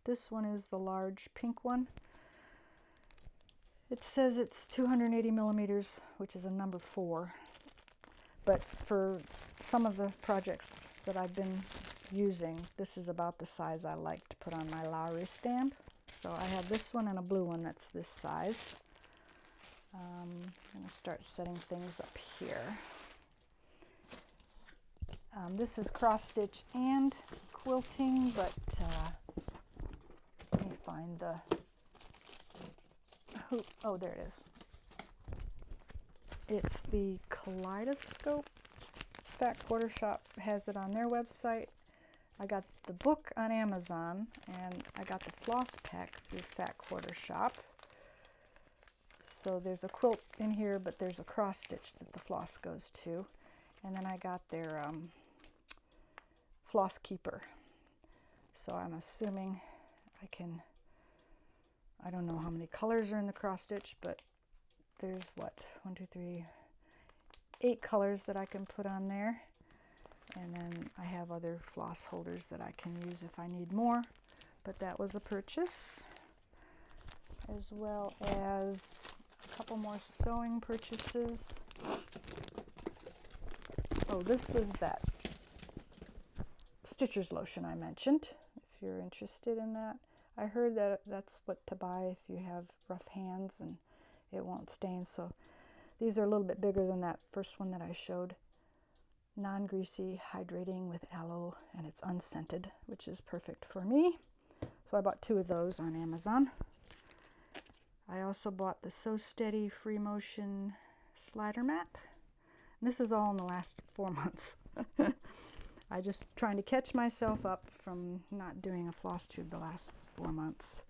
This one is the large pink one. It says it's 280 millimeters, which is a number 4. But for some of the projects that I've been using, this is about the size I like to put on my Lowry stand. So I have this one and a blue one that's this size. I'm going to start setting things up here. This is cross stitch and quilting, but let me find the hoop. Oh, there it is. It's the Kaleidoscope. Fat Quarter Shop has it on their website. I got the book on Amazon, and I got the floss pack through Fat Quarter Shop. So there's a quilt in here, but there's a cross stitch that the floss goes to. And then I got their floss keeper. So I'm assuming I don't know how many colors are in the cross stitch, but there's what, 1, 2, 3, 8 colors that I can put on there. And then I have other floss holders that I can use if I need more. But that was a purchase, as well as a couple more sewing purchases. Oh, this was that Stitchers lotion I mentioned, if you're interested in that. I heard that that's what to buy if you have rough hands and it won't stain. So these are a little bit bigger than that first one that I showed. Non-greasy, hydrating with aloe, and it's unscented, which is perfect for me. So I bought 2 of those on Amazon. I also bought the So Steady Free Motion slider mat. And this is all in the last 4 months. I just trying to catch myself up from not doing a floss tube the last 4 months.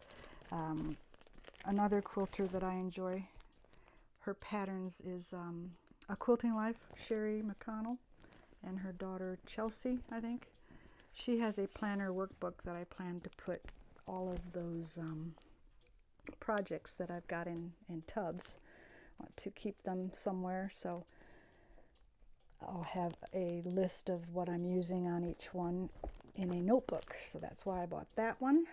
Another quilter that I enjoy, her patterns is A Quilting Life, Sherri McConnell, and her daughter Chelsea, I think. She has a planner workbook that I plan to put all of those projects that I've got in tubs. I want to keep them somewhere, so I'll have a list of what I'm using on each one in a notebook. So that's why I bought that one.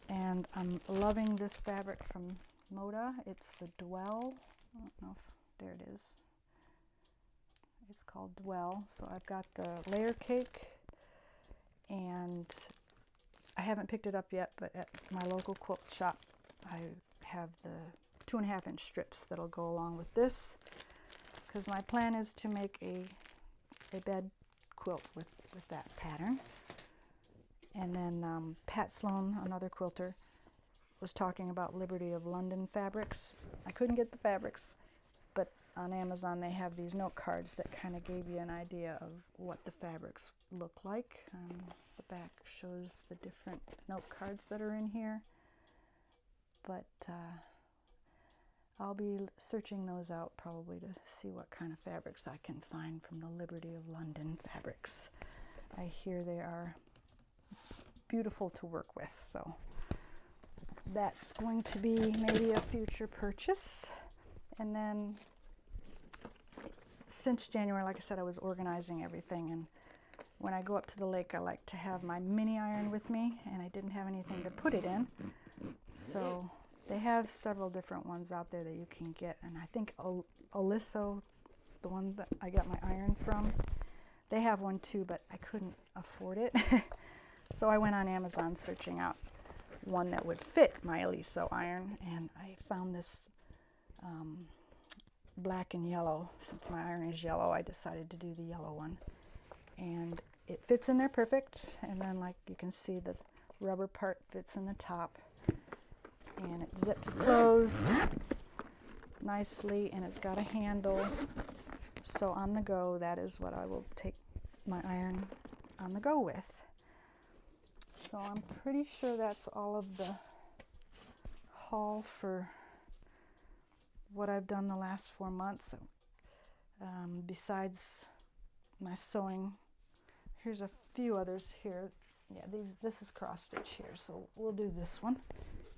And I'm loving this fabric from Moda. It's the Dwell. I don't know if, there it is. It's called Dwell. So I've got the layer cake, and I haven't picked it up yet, but at my local quilt shop I have the 2.5 inch strips that'll go along with this, because my plan is to make a bed quilt with that pattern. And then Pat Sloan, another quilter, was talking about Liberty of London fabrics. I couldn't get the fabrics, but on Amazon they have these note cards that kind of gave you an idea of what the fabrics look like. The back shows the different note cards that are in here, but I'll be searching those out probably to see what kind of fabrics I can find from the Liberty of London fabrics. I hear they are beautiful to work with, so that's going to be maybe a future purchase. And then since January, like I said, I was organizing everything, and when I go up to the lake I like to have my mini iron with me, and I didn't have anything to put it in, so they have several different ones out there that you can get, and I think Oliso, the one that I got my iron from, they have one too, but I couldn't afford it. So I went on Amazon searching out one that would fit my Oliso iron, and I found this black and yellow. Since my iron is yellow, I decided to do the yellow one, and it fits in there perfect. And then, like you can see, the rubber part fits in the top, and it zips closed nicely, and it's got a handle. So on the go, that is what I will take my iron on the go with. So I'm pretty sure that's all of the haul for what I've done the last 4 months. Besides my sewing, here's a few others here. Yeah, this is cross stitch here, so we'll do this one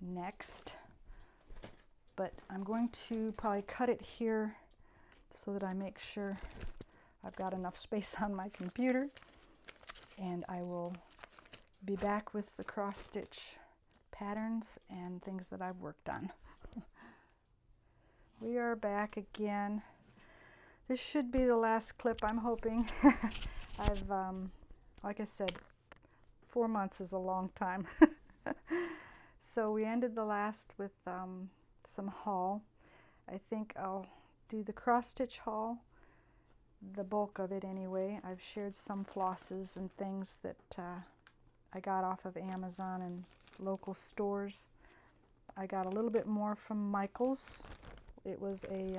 next. But I'm going to probably cut it here so that I make sure I've got enough space on my computer, and I will be back with the cross stitch patterns and things that I've worked on. We are back again. this should be the last clip, I'm hoping. I've, like I said, 4 months is a long time. So we ended the last with some haul. I think I'll do the cross stitch haul, the bulk of it anyway. I've shared some flosses and things that I got off of Amazon and local stores. I got a little bit more from Michael's. It was a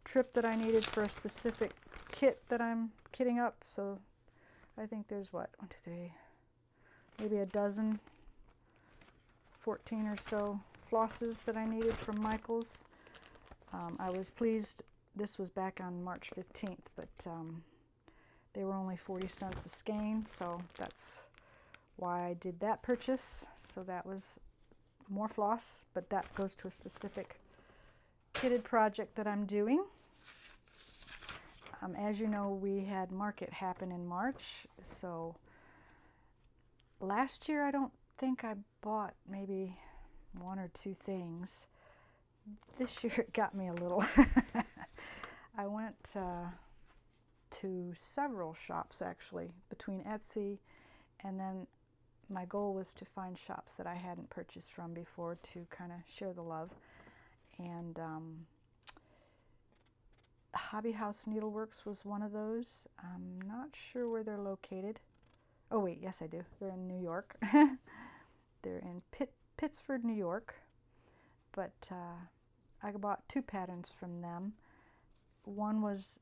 trip that I needed for a specific kit that I'm kitting up. So I think there's what, 1, 2, 3, maybe a dozen, 14 or so flosses that I needed from Michael's. I was pleased. This was back on March 15th, but they were only 40 cents a skein, so that's why I did that purchase. So that was more floss, but that goes to a specific kitted project that I'm doing. As you know, we had market happen in March, so last year I don't think I bought maybe 1 or 2 things. This year it got me a little. I went to several shops actually between Etsy, and then my goal was to find shops that I hadn't purchased from before to kind of share the love. And Hobby House Needleworks was one of those. I'm not sure where they're located. Oh wait, yes I do. They're in New York. They're in Pittsford, New York. But I bought 2 patterns from them. One was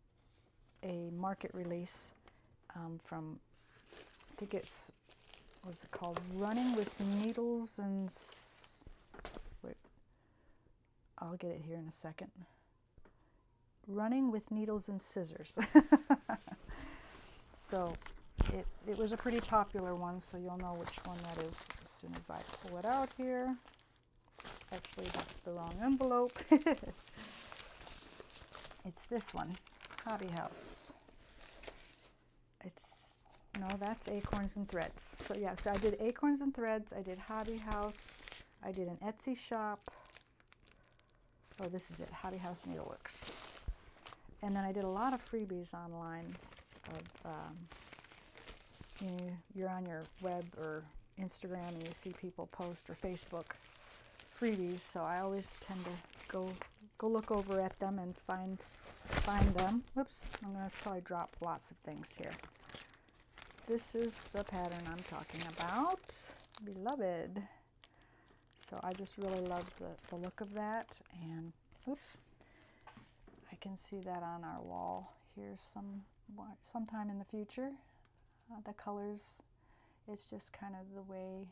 a market release from, I think it's, what's it called? Running with Needles and, wait, I'll get it here in a second. Running with Needles and Scissors. So it was a pretty popular one, so you'll know which one that is as soon as I pull it out here. Actually, that's the wrong envelope. It's this one, Hobby House. No, that's Acorns and Threads. So yeah, so I did Acorns and Threads, I did Hobby House, I did an Etsy shop. Oh, this is it, Hobby House Needleworks. And then I did a lot of freebies online. You're on your web or Instagram and you see people post, or Facebook, freebies. So I always tend to go look over at them and find them. Whoops, I'm going to probably drop lots of things here. This is the pattern I'm talking about, Beloved. So I just really love the look of that, and oops, I can see that on our wall here sometime in the future. The colors, it's just kind of the way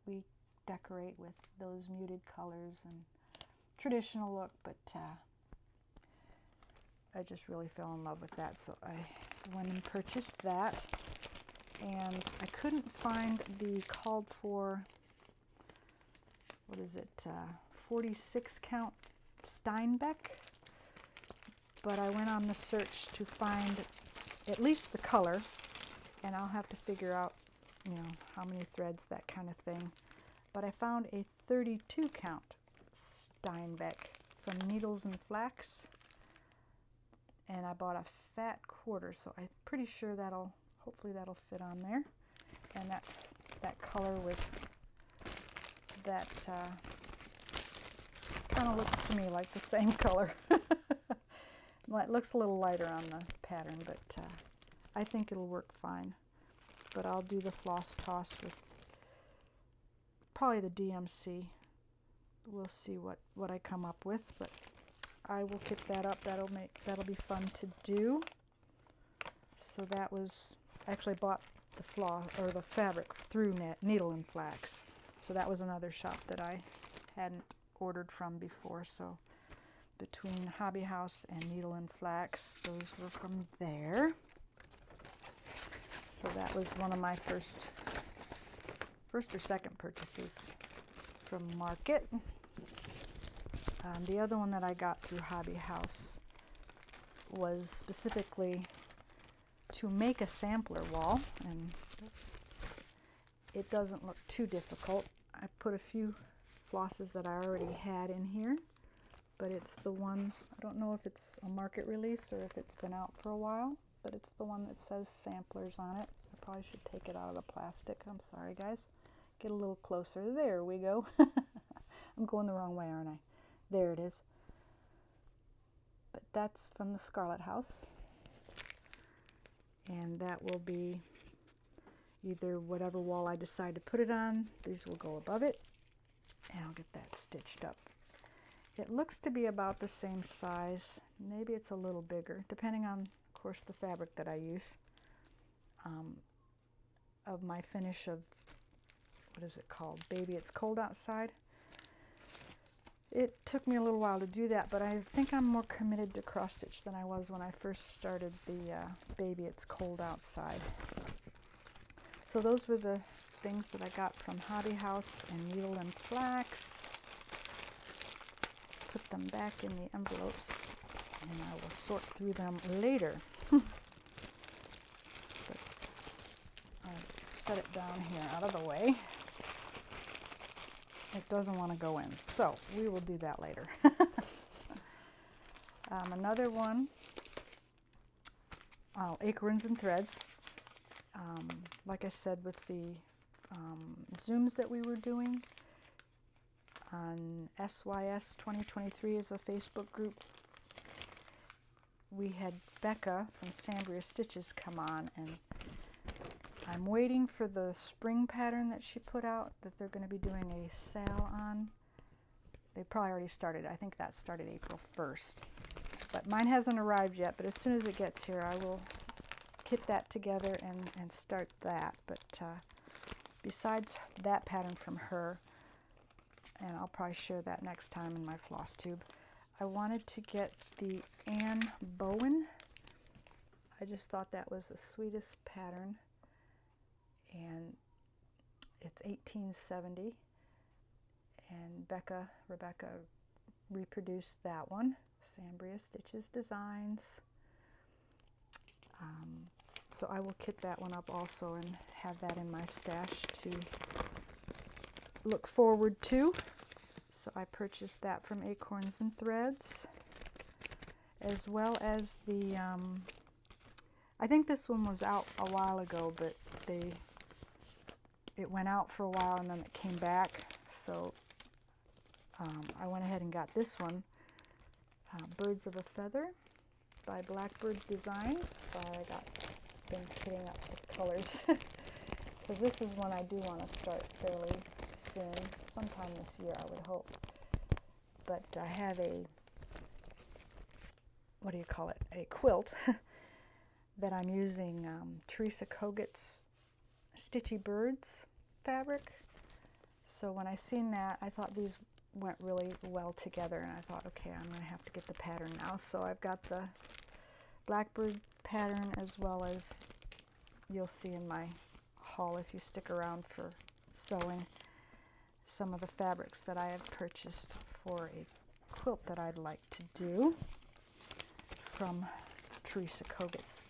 we decorate with those muted colors and traditional look, but I just really fell in love with that, so I went and purchased that. And I couldn't find the called for, what is it, 46 count Steinbeck, but I went on the search to find at least the color, and I'll have to figure out, how many threads, that kind of thing. But I found a 32 count Steinbeck from Needles and Flax, and I bought a fat quarter, so I'm pretty sure hopefully that'll fit on there. And that's that color with that, kind of looks to me like the same color. It looks a little lighter on the pattern, but I think it'll work fine. But I'll do the floss toss with probably the DMC. We'll see what I come up with, but I will kit that up. That'll be fun to do. So that was, actually bought the floss or the fabric through Needle and Flax. So that was another shop that I hadn't ordered from before. So between Hobby House and Needle and Flax, those were from there. So that was one of my first or second purchases from Market. The other one that I got through Hobby House was specifically to make a sampler wall, and it doesn't look too difficult. I put a few flosses that I already had in here, but it's the one, I don't know if it's a market release or if it's been out for a while, but it's the one that says samplers on it. I probably should take it out of the plastic. I'm sorry, guys. Get a little closer. There we go. I'm going the wrong way, aren't I? There it is. But that's from the Scarlet House. And that will be either whatever wall I decide to put it on. These will go above it. And I'll get that stitched up. It looks to be about the same size. Maybe it's a little bigger, depending on, of course, the fabric that I use. Of my finish of, what is it called? Baby, It's Cold Outside. It took me a little while to do that, but I think I'm more committed to cross stitch than I was when I first started the Baby, It's Cold Outside. So those were the things that I got from Hobby House and Needle and Flax. Put them back in the envelopes, and I will sort through them later. But I'll set it down here out of the way. It doesn't want to go in, so we will do that later. Another one, Acorns and Threads. Like I said, with the Zooms that we were doing on SYS 2023 is a Facebook group. We had Becca from Sambria Stitches come on, and I'm waiting for the spring pattern that she put out that they're going to be doing a sale on. They probably already started. I think that started April 1st. But mine hasn't arrived yet, but as soon as it gets here, I will kit that together and start that. But besides that pattern from her, and I'll probably share that next time in my floss tube, I wanted to get the Anne Bowen. I just thought that was the sweetest pattern. And it's 1870, and Rebecca reproduced that one. Sambria Stitches Designs. So I will kit that one up also and have that in my stash to look forward to. So I purchased that from Acorns and Threads, as well as the, I think this one was out a while ago, but it went out for a while and then it came back. So I went ahead and got this one, Birds of a Feather by Blackbird Designs. Sorry, I got been kitting up the colors because this is one I do want to start fairly soon, sometime this year I would hope. But I have a, what do you call it, a quilt that I'm using Teresa Kogut's Stitchy Birds fabric. So when I seen that, I thought these went really well together, and I thought, okay, I'm going to have to get the pattern now. So I've got the Blackbird pattern, as well as you'll see in my haul if you stick around for sewing, some of the fabrics that I have purchased for a quilt that I'd like to do from Teresa Kogut's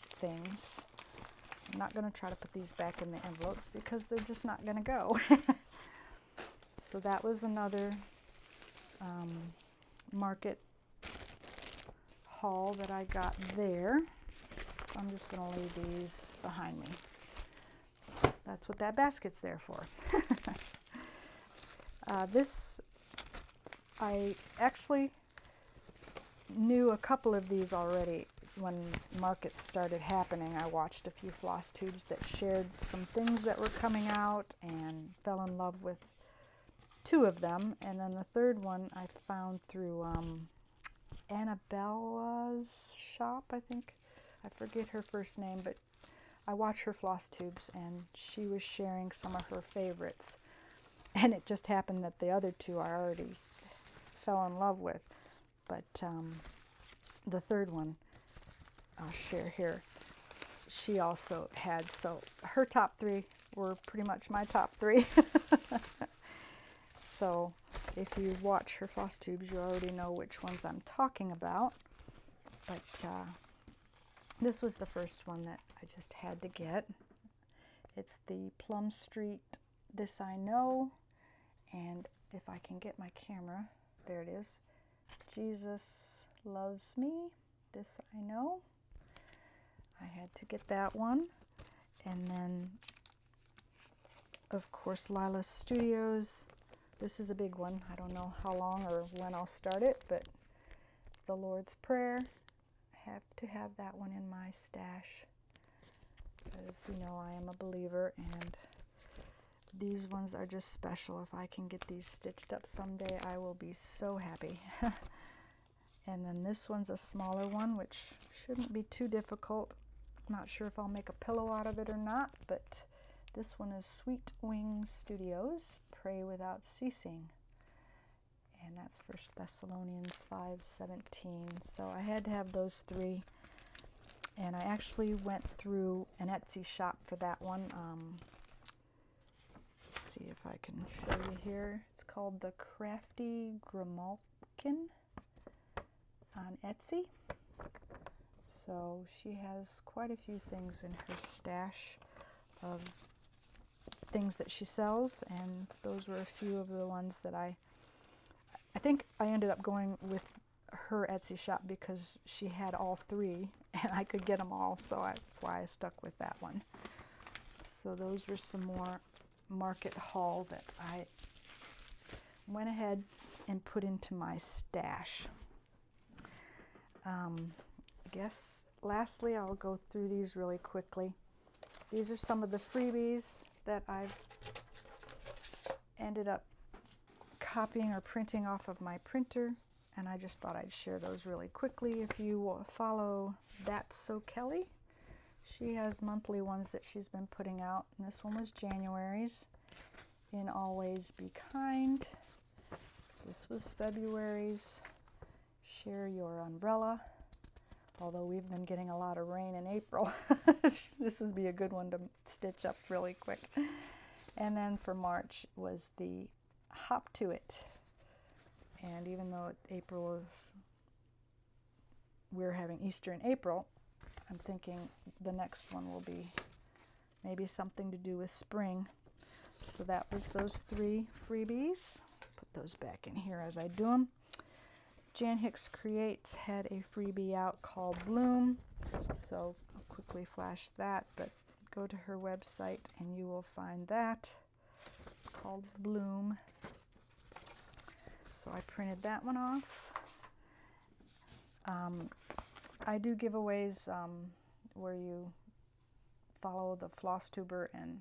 things. I'm not going to try to put these back in the envelopes because they're just not going to go. So that was another market haul that I got there. I'm just going to leave these behind me. That's what that basket's there for. This, I actually knew a couple of these already. When markets started happening, I watched a few floss tubes that shared some things that were coming out and fell in love with two of them. And then the third one I found through Annabella's shop, I think. I forget her first name, but I watch her floss tubes, and she was sharing some of her favorites. And it just happened that the other two I already fell in love with. But the third one I'll share here, she also had, so her top three were pretty much my top three. So if you watch her floss tubes, you already know which ones I'm talking about. But this was the first one that I just had to get. It's the Plum Street This I Know, and if I can get my camera, there it is, Jesus Loves Me. This I know. I had to get that one. And then, of course, Lila Studios. This is a big one. I don't know how long or when I'll start it, but The Lord's Prayer. I have to have that one in my stash because, you know, I am a believer, and these ones are just special. If I can get these stitched up someday, I will be so happy. And then this one's a smaller one, which shouldn't be too difficult. I'm not sure if I'll make a pillow out of it or not, but this one is Sweet Wing Studios, Pray Without Ceasing. And that's 1 Thessalonians 5:17. So I had to have those three. And I actually went through an Etsy shop for that one. Let's see if I can show you here. It's called the Crafty Grimalkin on Etsy. So she has quite a few things in her stash of things that she sells, and those were a few of the ones that I think I ended up going with her Etsy shop because she had all three and I could get them all, so that's why I stuck with that one. So those were some more market haul that I went ahead and put into my stash. I guess lastly I'll go through these really quickly. These are some of the freebies that I've ended up copying or printing off of my printer, and I just thought I'd share those really quickly. If you follow That's So Kelly, she has monthly ones that she's been putting out, and this one was January's, In Always Be Kind. This was February's, Share Your Umbrella. Although we've been getting a lot of rain in April, this would be a good one to stitch up really quick. And then for March was the Hop to It. And even though April is, we're having Easter in April, I'm thinking the next one will be maybe something to do with spring. So that was those three freebies. Put those back in here as I do them. Jan Hicks Creates had a freebie out called Bloom, so I'll quickly flash that, but go to her website and you will find that called Bloom. So I printed that one off. I do giveaways where you follow the floss tuber and,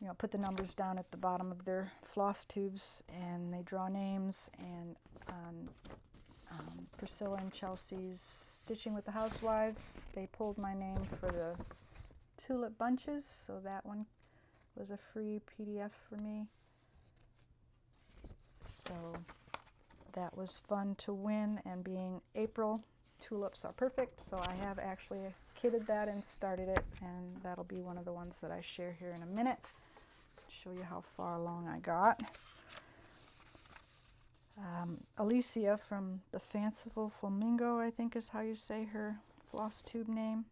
you know, put the numbers down at the bottom of their floss tubes, and they draw names. And Priscilla and Chelsea's Stitching with the Housewives, they pulled my name for the Tulip Bunches, so that one was a free PDF for me. So that was fun to win, and being April, tulips are perfect, so I have actually kitted that and started it, and that'll be one of the ones that I share here in a minute. Show you how far along I got. Alicia from the Fanciful Flamingo, I think is how you say her floss tube name,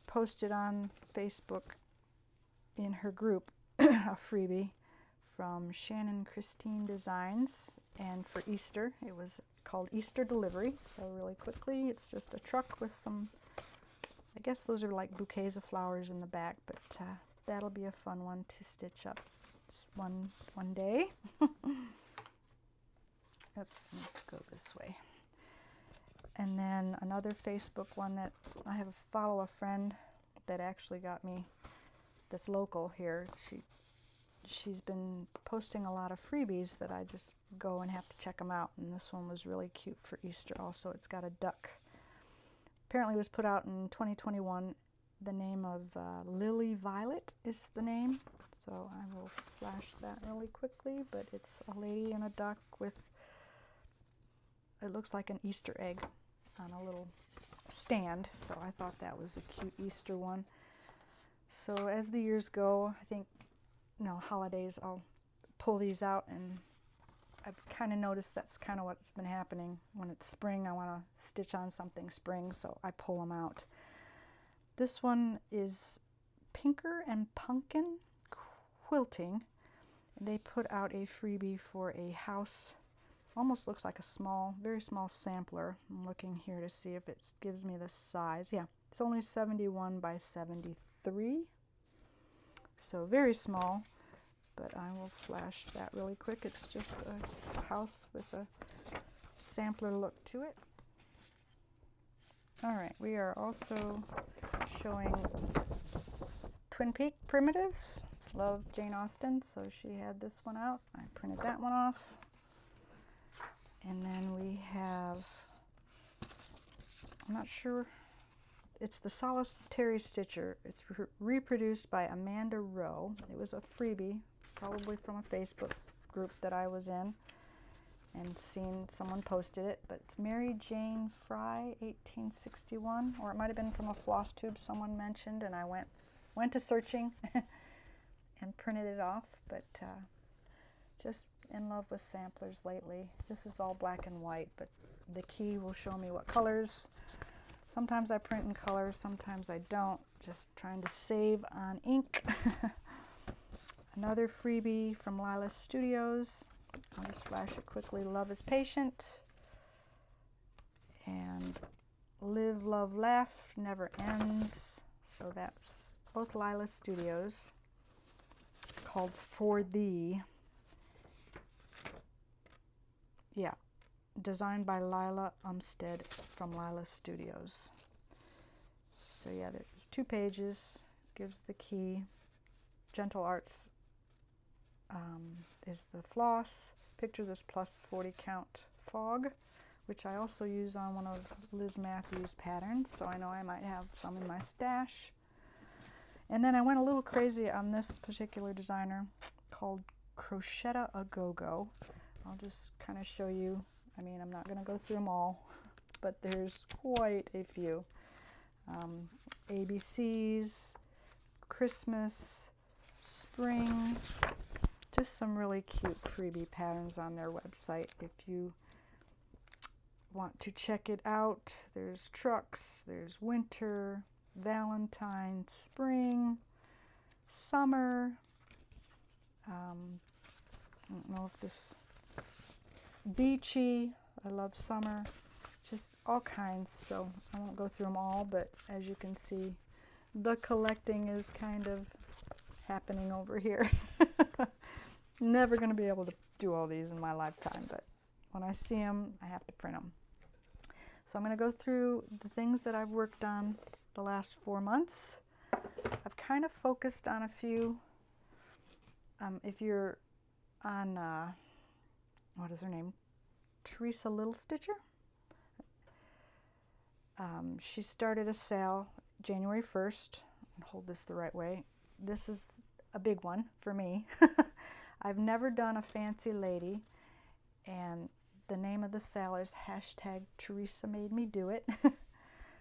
posted on Facebook in her group a freebie from Shannon Christine Designs, and for Easter it was called Easter Delivery. So really quickly, it's just a truck with some, I guess those are like bouquets of flowers in the back, but that'll be a fun one to stitch up one day. Let's go this way. And then another Facebook one that I have follow a friend that actually got me, that's local here. She's been posting a lot of freebies that I just go and have to check them out, and this one was really cute for Easter also. It's got a duck. Apparently it was put out in 2021. The name of Lilly Violet is the name, so I will flash that really quickly, but it's a lady and a duck with, it looks like an Easter egg on a little stand, so I thought that was a cute Easter one. So as the years go, I think, you know, holidays, I'll pull these out, and I've kind of noticed that's kind of what's been happening. When it's spring, I want to stitch on something spring, so I pull them out. This one is Pinker and Pumpkin Quilting. They put out a freebie for a house almost looks like a small, very small sampler. I'm looking here to see if it gives me the size. Yeah, it's only 71 by 73, so very small, but I will flash that really quick. It's just a house with a sampler look to it. All right, we are also showing Twin Peak primitives. Love Jane Austen, so she had this one out. I printed that one off. And then we have, I'm not sure, it's the Solitary Stitcher. It's reproduced by Amanda Rowe. It was a freebie, probably from a Facebook group that I was in, and seen someone posted it, but it's Mary Jane Fry, 1861, or it might have been from a floss tube someone mentioned, and I went to searching and printed it off, but just in love with samplers lately. This is all black and white, but the key will show me what colors. Sometimes I print in color, sometimes I don't, just trying to save on ink. Another freebie from Lila's Studios. I'll just flash it quickly. Love is Patient. And Live, Love, Laugh Never Ends. So that's both Lila's Studios, called For Thee. Yeah, designed by Lila Umstead from Lila's Studios. So yeah, there's 2 pages, gives the key. Gentle Arts is the floss. Picture this plus 40 count fog, which I also use on one of Liz Mathews' patterns, so I know I might have some in my stash. And then I went a little crazy on this particular designer called Crochetta A Go-Go. I'll just kind of show you. I mean, I'm not going to go through them all, but there's quite a few. ABCs, Christmas, spring, just some really cute freebie patterns on their website if you want to check it out. There's trucks, there's winter, Valentine, spring, summer. I don't know if this, beachy, I love summer, just all kinds, so I won't go through them all, but as you can see, the collecting is kind of happening over here. Never going to be able to do all these in my lifetime, but when I see them, I have to print them. So I'm going to go through the things that I've worked on the last 4 months. I've kind of focused on a few. If you're on, what is her name? Teresa Little Stitcher. She started a sale January 1st. Hold this the right way. This is a big one for me. I've never done a fancy lady, and the name of the sale is #Teresa Made Me Do It.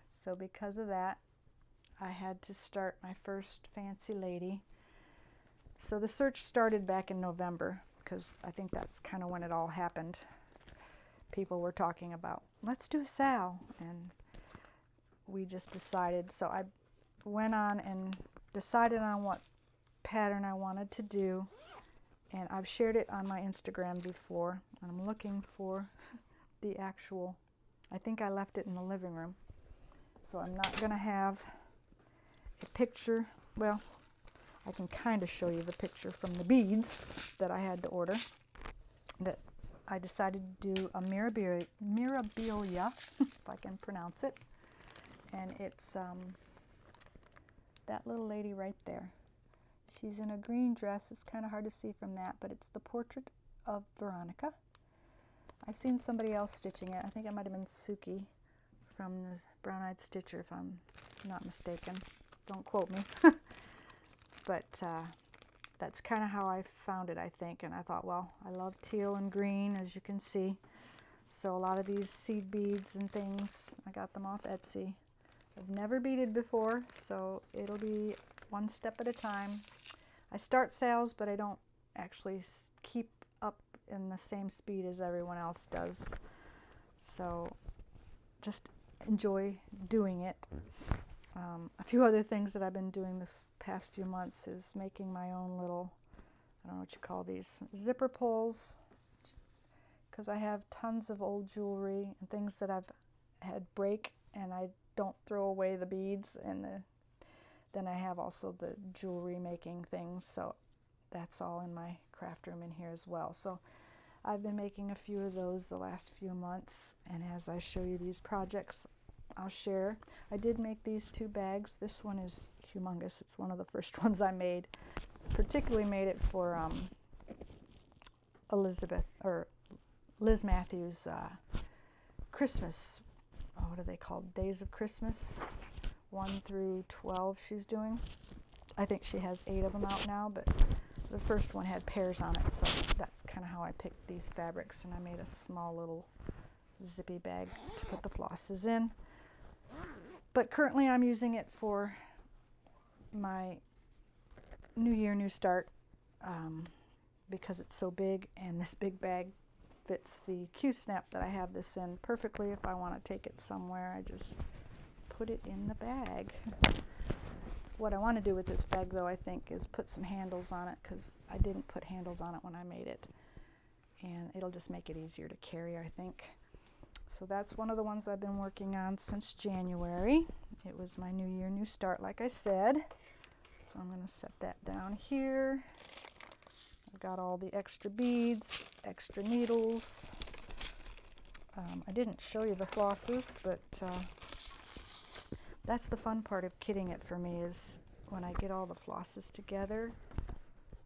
So because of that, I had to start my first fancy lady. So the search started back in November, because I think that's kind of when it all happened. People were talking about, let's do a sale, and we just decided. So I went on and decided on what pattern I wanted to do, and I've shared it on my Instagram before. I'm looking for the actual, I think I left it in the living room, so I'm not going to have a picture. Well, I can kind of show you the picture from the beads that I had to order, that I decided to do a Mirabilia, if I can pronounce it, and it's that little lady right there. She's in a green dress. It's kind of hard to see from that, but it's the portrait of Veronica. I've seen somebody else stitching it. I think it might have been Suki from the Brown Eyed Stitcher, if I'm not mistaken. Don't quote me. But that's kind of how I found it, I think. And I thought, well, I love teal and green, as you can see. So a lot of these seed beads and things, I got them off Etsy. I've never beaded before, so it'll be one step at a time. I start sales, but I don't actually keep up in the same speed as everyone else does. So just enjoy doing it. A few other things that I've been doing this past few months is making my own little, I don't know what you call these, zipper pulls. because I have tons of old jewelry and things that I've had break, and I don't throw away the beads, and then I have also the jewelry making things, so that's all in my craft room in here as well. So I've been making a few of those the last few months, and as I show you these projects, I'll share. I did make these 2 bags. This one is humongous. It's one of the first ones I made. Particularly made it for Liz Mathews Christmas, what are they called? Days of Christmas, 1 through 12 she's doing. I think she has 8 of them out now, but the first one had pairs on it, so that's kind of how I picked these fabrics, and I made a small little zippy bag to put the flosses in. But currently I'm using it for my New Year, New Start, because it's so big, and this big bag fits the Q-snap that I have this in perfectly. If I want to take it somewhere, I just put it in the bag. What I want to do with this bag, though, I think, is put some handles on it, because I didn't put handles on it when I made it, and it'll just make it easier to carry, I think. So that's one of the ones I've been working on since January. It was my New Year, New Start, like I said. So I'm going to set that down here. I've got all the extra beads, extra needles. I didn't show you the flosses, but that's the fun part of kitting it for me, is when I get all the flosses together.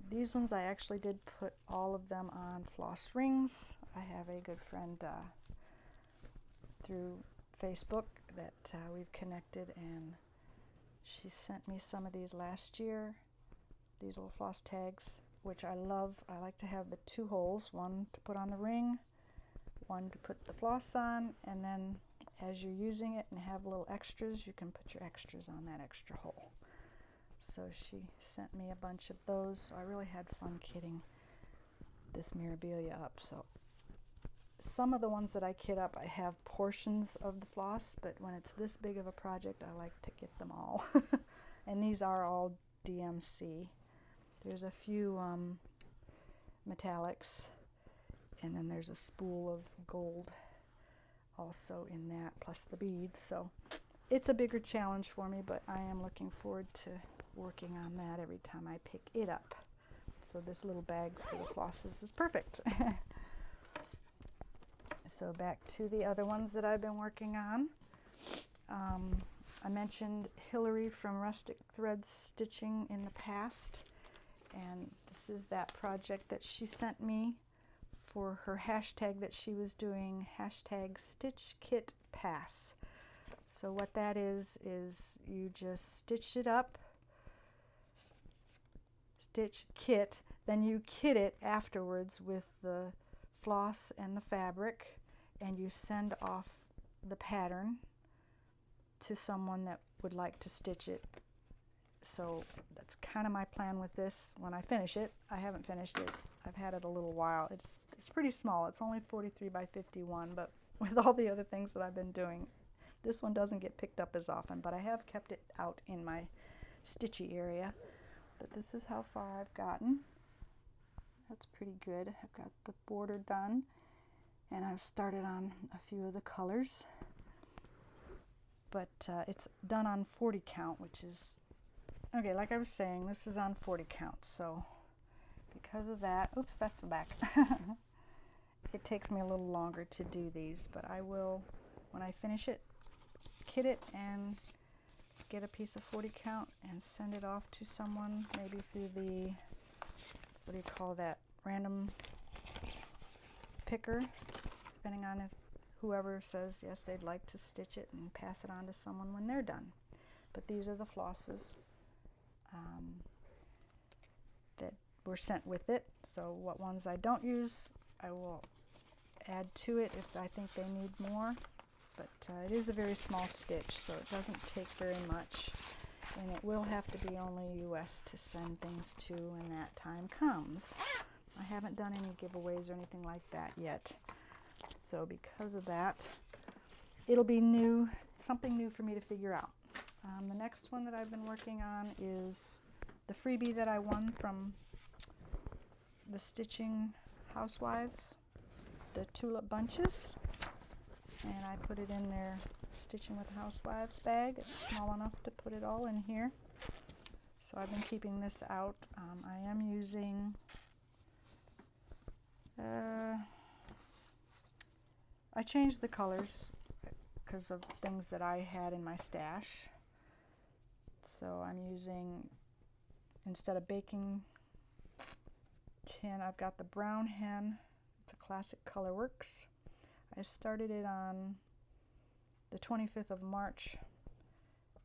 These ones I actually did put all of them on floss rings. I have a good friend through Facebook that we've connected, and she sent me some of these last year, these little floss tags, which I love. I like to have the 2 holes, one to put on the ring, one to put the floss on, and then as you're using it and have little extras, you can put your extras on that extra hole. So she sent me a bunch of those, so I really had fun kitting this Mirabilia up. So some of the ones that I kit up, I have portions of the floss, but when it's this big of a project, I like to get them all. And these are all DMC. There's a few metallics, and then there's a spool of gold also in that, plus the beads. So it's a bigger challenge for me, but I am looking forward to working on that every time I pick it up. So this little bag for the flosses is perfect. So back to the other ones that I've been working on. I mentioned Hillary from Rustic Threads Stitching in the past, and this is that project that she sent me for her hashtag that she was doing, hashtag Stitch Kit Pass. So what that is you just stitch it up, stitch kit, then you kit it afterwards with the floss and the fabric, and you send off the pattern to someone that would like to stitch it. So that's kind of my plan with this when I finish it. I haven't finished it. I've had it a little while. It's pretty small. It's only 43 by 51, but with all the other things that I've been doing, this one doesn't get picked up as often, but I have kept it out in my stitchy area. But this is how far I've gotten. That's pretty good. I've got the border done, and I've started on a few of the colors. But it's done on 40 count, which is, okay, like I was saying, this is on 40 count. So because of that, oops, that's the back. It takes me a little longer to do these, but I will, when I finish it, kit it and get a piece of 40 count and send it off to someone, maybe through the, what do you call that, random picker, depending on if whoever says yes, they'd like to stitch it, and pass it on to someone when they're done. But these are the flosses that were sent with it. So what ones I don't use, I will add to it if I think they need more. But it is a very small stitch, so it doesn't take very much, and it will have to be only US to send things to when that time comes. I haven't done any giveaways or anything like that yet, so because of that, it'll be new, something new for me to figure out. The next one that I've been working on is the freebie that I won from the Stitching Housewives. the Tulip Bunches, and I put it in their Stitching with Housewives bag. It's small enough to put it all in here. So I've been keeping this out. I am using I changed the colors because of things that I had in my stash. So I'm using, instead of baking tin, I've got the Brown Hen. It's a classic Colorworks. I started it on the 25th of March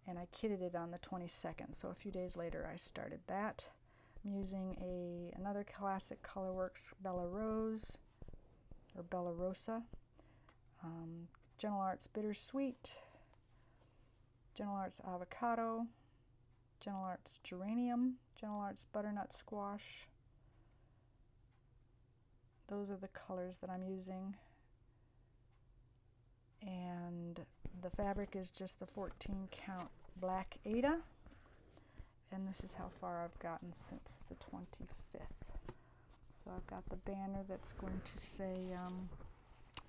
and I kitted it on the 22nd. So a few days later I started that. I'm using another classic Colorworks Bella Rose or Bella Rosa. Gentle Arts Bittersweet, Gentle Arts Avocado, Gentle Arts Geranium, Gentle Arts Butternut Squash. Those are the colors that I'm using. And the fabric is just the 14 count Black Ada. And this is how far I've gotten since the 25th. So I've got the banner that's going to say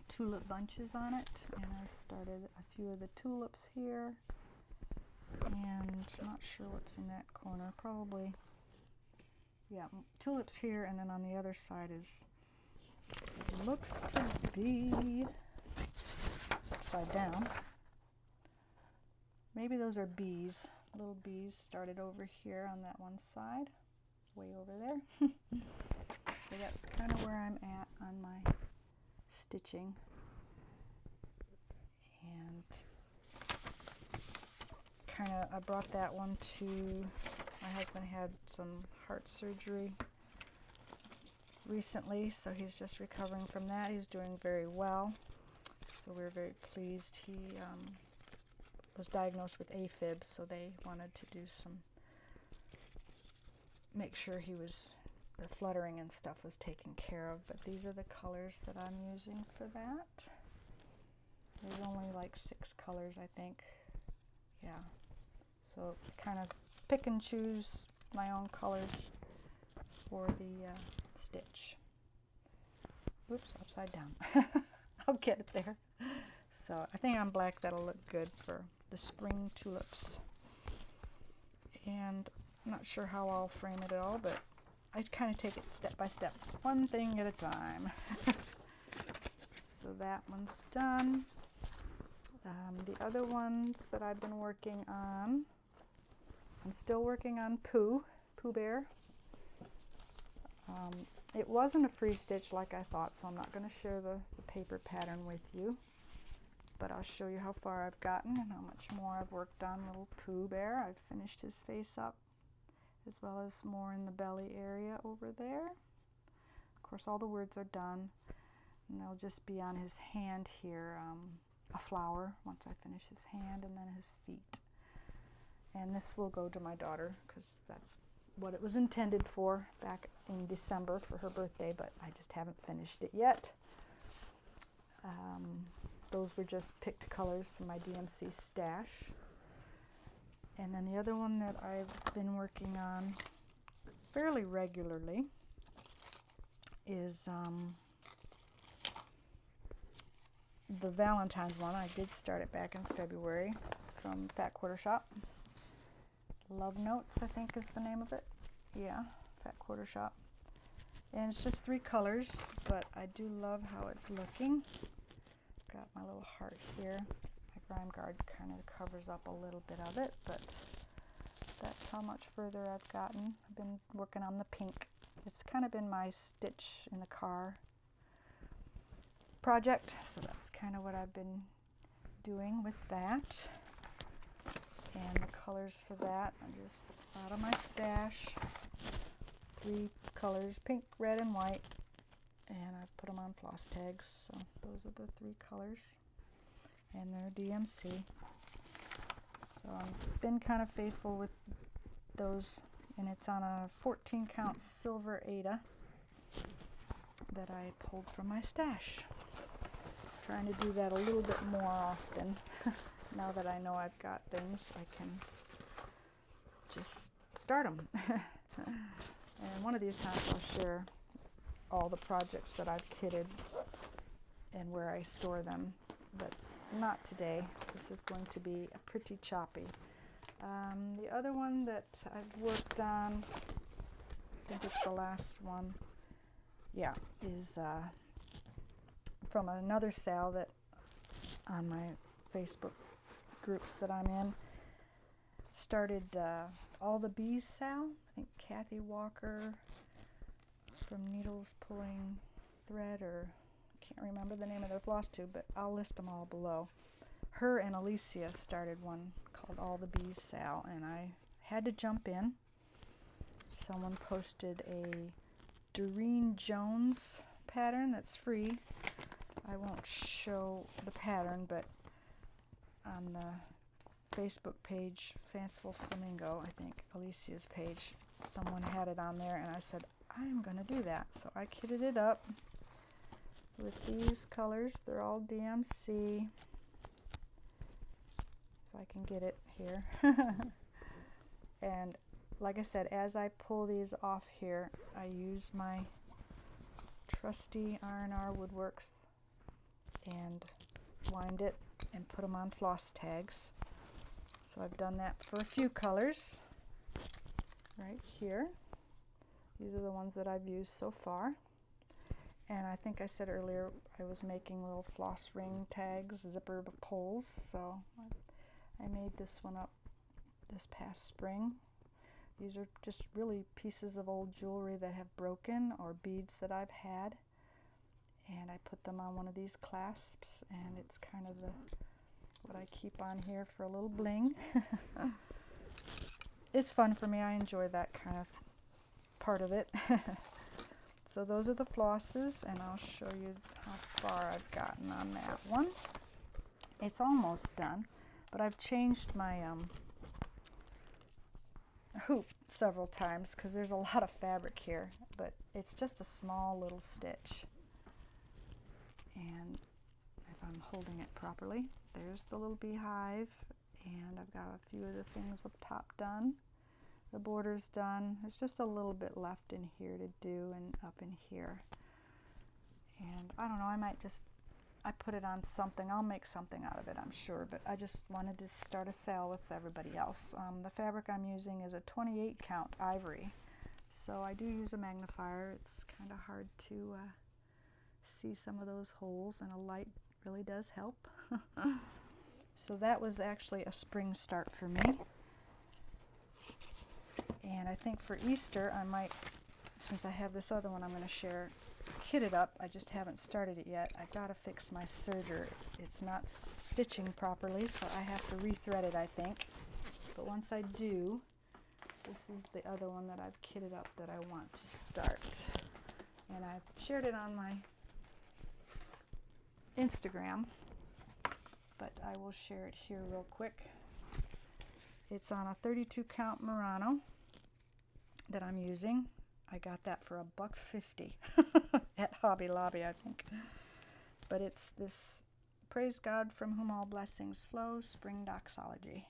Tulip Bunches on it, and I started a few of the tulips here, and I'm not sure what's in that corner. Probably, yeah, tulips here, and then on the other side is, it looks to be upside down. Maybe those are bees. Little bees started over here on that one side, way over there. So that's kind of where I'm at on my stitching. And kind of, I brought that one to, my husband had some heart surgery recently, so he's just recovering from that. He's doing very well, so we're very pleased. He was diagnosed with AFib, so they wanted to do some, make sure he was, the fluttering and stuff was taken care of. But these are the colors that I'm using for that. There's only like 6 colors, I think. Yeah, so kind of pick and choose my own colors for the stitch. Oops, upside down. I'll get it there. So I think on black that'll look good for the spring tulips. And I'm not sure how I'll frame it at all, but I kind of take it step by step, one thing at a time. So that one's done. The other ones that I've been working on, I'm still working on Pooh Bear. It wasn't a free stitch like I thought, so I'm not going to share the paper pattern with you, but I'll show you how far I've gotten and how much more I've worked on little Pooh Bear. I've finished his face up, as well as more in the belly area over there. Of course, all the words are done, and they'll just be on his hand here, a flower once I finish his hand, and then his feet. And this will go to my daughter because that's what it was intended for back in December for her birthday, but I just haven't finished it yet. Those were just picked colors from my DMC stash. And then the other one that I've been working on fairly regularly is the Valentine's one. I did start it back in February from Fat Quarter Shop. Love Notes, I think is the name of it. Yeah, Fat Quarter Shop. And it's just 3 colors, but I do love how it's looking. Got my little heart here. My grime guard kind of covers up a little bit of it, but that's how much further I've gotten. I've been working on the pink. It's kind of been my stitch in the car project, so that's kind of what I've been doing with that. And the colors for that are just out of my stash. 3 colors, pink, red, and white. And I put them on floss tags, so those are the 3 colors. And they're DMC. So I've been kind of faithful with those, and it's on a 14 count silver Ada that I pulled from my stash. Trying to do that a little bit more often. Now that I know I've got things, I can just start them. And one of these times I'll share all the projects that I've kitted and where I store them, but not today. This is going to be pretty choppy. The other one that I've worked on, I think it's the last one, yeah, is from another sale that on my Facebook groups that I'm in. Started All the Bees sale. I think Kathy Walker from Needles Pulling Thread, or I can't remember the name of their floss tube, but I'll list them all below. Her and Alicia started one called All the Bees sale, and I had to jump in. Someone posted a Doreen Jones pattern that's free. I won't show the pattern, but on the Facebook page, Fanciful Flamingo, I think Alicia's page, someone had it on there, and I said, I'm going to do that. So I kitted it up with these colors. They're all DMC. If I can get it here. And like I said, as I pull these off here, I use my trusty R&R Woodworks and wind it and put them on floss tags. So I've done that for a few colors right here. These are the ones that I've used so far. And I think I said earlier I was making little floss ring tags, zipper pulls, so I made this one up this past spring. These are just really pieces of old jewelry that have broken, or beads that I've had. And I put them on one of these clasps, and it's kind of what I keep on here for a little bling. It's fun for me. I enjoy that kind of part of it. So those are the flosses, and I'll show you how far I've gotten on that one. It's almost done, but I've changed my hoop several times because there's a lot of fabric here, but it's just a small little stitch. And if I'm holding it properly, there's the little beehive, and I've got a few of the things up top done. The border's done. There's just a little bit left in here to do, and up in here. And I don't know, I put it on something. I'll make something out of it, I'm sure, but I just wanted to start a sale with everybody else. The fabric I'm using is a 28 count ivory, so I do use a magnifier. It's kind of hard to see some of those holes, and a light really does help. So that was actually a spring start for me. And I think for Easter I might, since I have this other one I'm going to share, kit it up. I just haven't started it yet. I've got to fix my serger. It's not stitching properly, so I have to rethread it, I think. But once I do, this is the other one that I've kitted up that I want to start. And I've shared it on my Instagram, but I will share it here real quick. It's on a 32 count Murano that I'm using. I got that for $1.50 at Hobby Lobby, I think. But it's this Praise God from Whom All Blessings Flow Spring Doxology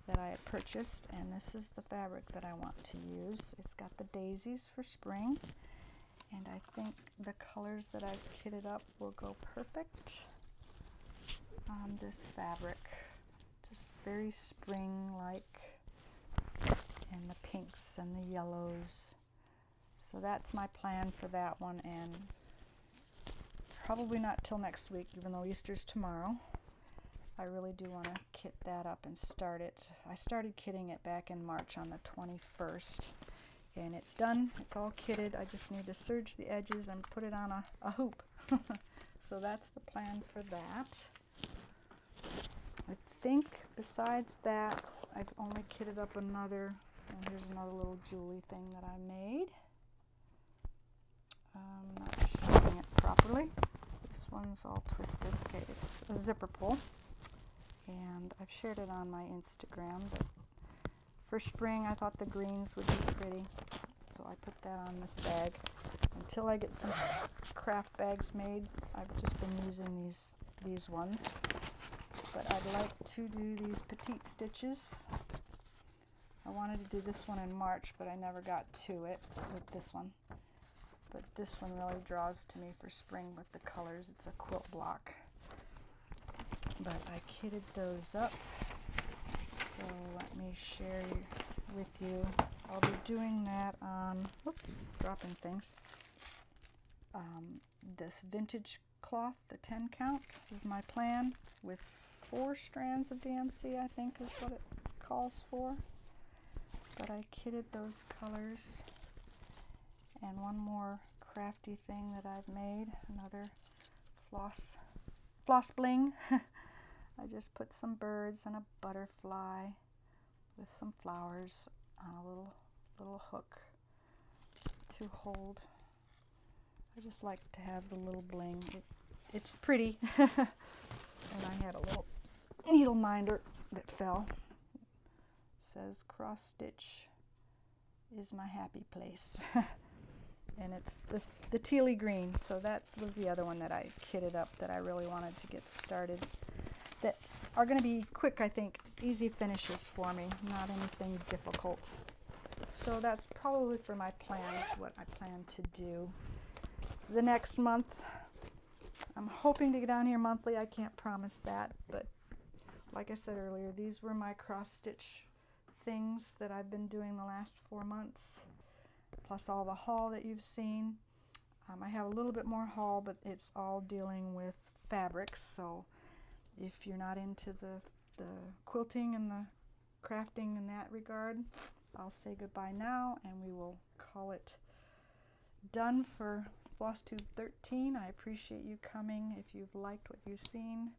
that I had purchased, and this is the fabric that I want to use. It's got the daisies for spring, and I think the colors that I've kitted up will go perfect on this fabric. Just very spring-like, and the pinks and the yellows. So that's my plan for that one, and probably not till next week, even though Easter's tomorrow. I really do want to kit that up and start it. I started kitting it back in March on the 21st, and it's done. It's all kitted. I just need to serge the edges and put it on a hoop. So that's the plan for that. I think besides that, I've only kitted up another, and here's another little jewelry thing that I made. I'm not showing it properly. This one's all twisted. Okay, it's a zipper pull, and I've shared it on my Instagram, but for spring I thought the greens would be pretty, so I put that on this bag. Until I get some craft bags made, I've just been using these ones. But I'd like to do these petite stitches. I wanted to do this one in March, but I never got to it with this one. but this one really draws to me for spring with the colors. It's a quilt block. But I kitted those up, so let me share with you. I'll be doing that on, whoops, dropping things. This vintage cloth, the 10 count, is my plan, with 4 strands of DMC, I think is what it calls for. But I kitted those colors. And one more crafty thing that I've made, another floss bling. I just put some birds and a butterfly with some flowers on a little hook to hold. I just like to have the little bling. It's pretty. And I had a little needle minder that fell. It says cross stitch is my happy place. And it's the tealy green, so that was the other one that I kitted up that I really wanted to get started. That are going to be quick, I think, easy finishes for me, not anything difficult. So that's probably for my plans, what I plan to do. The next month, I'm hoping to get down here monthly. I can't promise that, but like I said earlier, these were my cross stitch things that I've been doing the last 4 months. Plus all the haul that you've seen. I have a little bit more haul, but it's all dealing with fabrics, so if you're not into the quilting and the crafting in that regard, I'll say goodbye now, and we will call it done for Flosstube 13. I appreciate you coming. If you've liked what you've seen,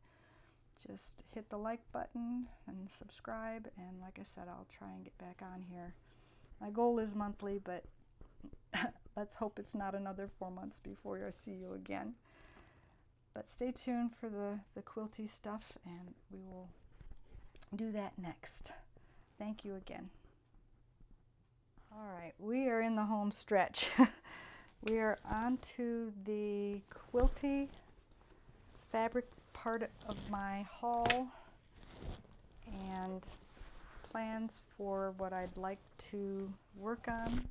just hit the like button and subscribe, and like I said, I'll try and get back on here. My goal is monthly, but let's hope it's not another 4 months before I see you again. But stay tuned for the quilty stuff, and we will do that next. Thank you again. All right, we are in the home stretch. We are on to the quilty fabric part of my haul and plans for what I'd like to work on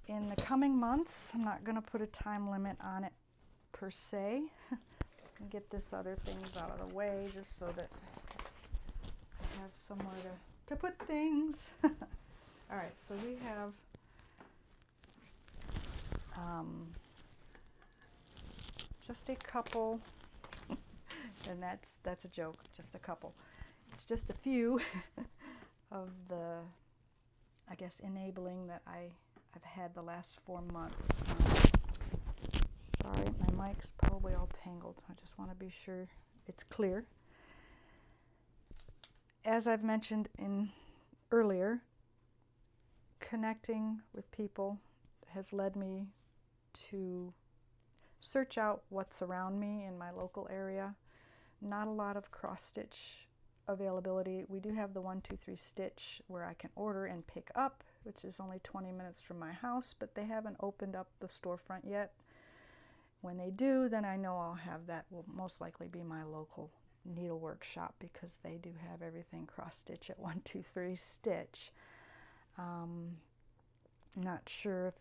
in the coming months. I'm not going to put a time limit on it per se. And get this other things out of the way just so that I have somewhere to put things. All right, so we have just a couple, and that's a joke, just a couple. It's just a few of the, I guess, enabling that I've had the last 4 months. Sorry, my mic's probably all tangled. I just want to be sure it's clear. As I've mentioned earlier, connecting with people has led me to search out what's around me in my local area. Not a lot of cross stitch availability. We do have the 1-2-3 stitch where I can order and pick up, which is only 20 minutes from my house, but they haven't opened up the storefront yet. When they do, then I know I'll have that. Will most likely be my local needlework shop, because they do have everything cross stitch at 1-2-3 stitch. I'm not sure if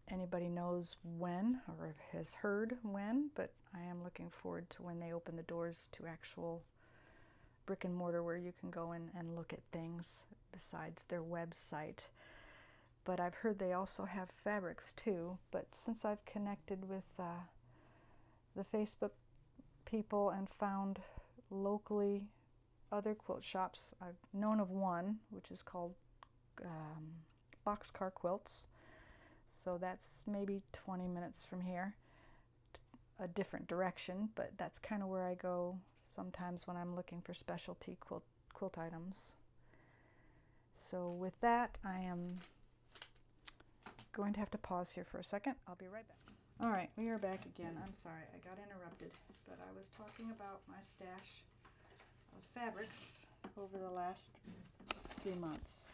anybody knows when or has heard when, but I am looking forward to when they open the doors to actual brick and mortar where you can go in and look at things besides their website. But I've heard they also have fabrics too. But since I've connected with the Facebook people and found locally other quilt shops, I've known of one which is called Boxcar Quilts. So that's maybe 20 minutes from here, a different direction, but that's kind of where I go sometimes when I'm looking for specialty quilt items. So with that, I am going to have to pause here for a second. I'll be right back. All right, we are back again. I'm sorry, I got interrupted, but I was talking about my stash of fabrics over the last few months.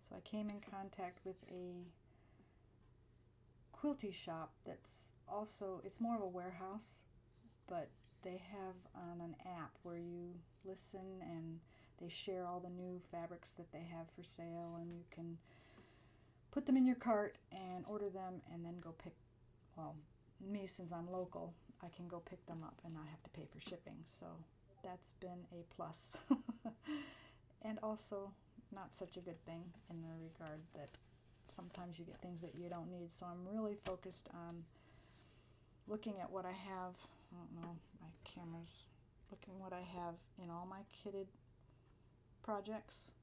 So I came in contact with a quilty shop that's also, it's more of a warehouse, but they have on an app where you listen and they share all the new fabrics that they have for sale, and you can put them in your cart and order them and then go pick well, me, since I'm local, I can go pick them up and not have to pay for shipping. So that's been a plus. And also not such a good thing in the regard that sometimes you get things that you don't need. So I'm really focused on looking at what I have. I don't know, my camera's looking what I have in all my kitted projects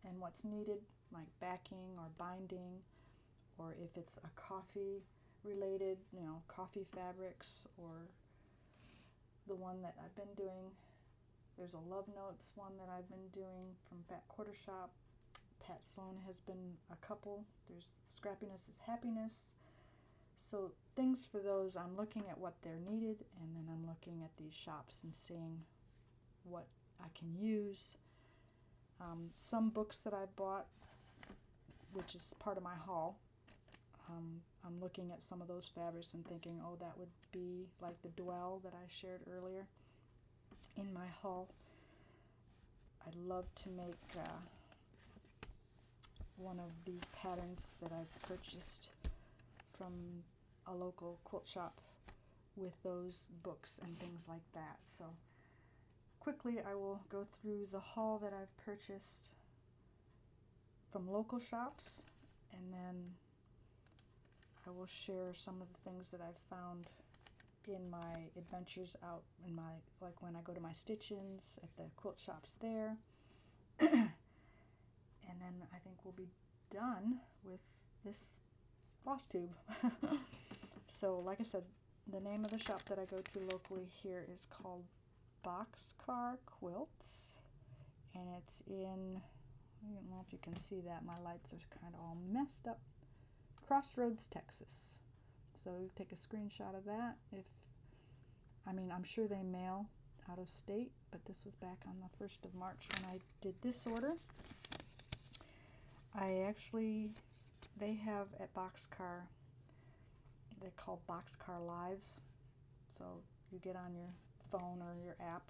and what's needed, like backing or binding, or if it's a coffee related, coffee fabrics, or the one that I've been doing. There's a Love Notes one that I've been doing from Fat Quarter Shop. Pat Sloan has been a couple. There's Scrappiness is Happiness. So things for those, I'm looking at what they're needed, and then I'm looking at these shops and seeing what I can use. Some books that I bought, which is part of my haul, I'm looking at some of those fabrics and thinking, oh, that would be like the Dwell that I shared earlier in my haul. I'd love to make one of these patterns that I've purchased from a local quilt shop with those books and things like that. So quickly I will go through the haul that I've purchased from local shops, and then I will share some of the things that I've found in my adventures out in my, like when I go to my stitch-ins at the quilt shops there. And then I think we'll be done with this floss tube. So like I said, the name of the shop that I go to locally here is called Boxcar Quilts, and it's in, I don't know if you can see that, my lights are kind of all messed up, Crossroads, Texas. So take a screenshot of that. I'm sure they mail out of state, but this was back on the 1st of March when I did this order. They have at Boxcar, they're called Boxcar Lives. So you get on your phone or your app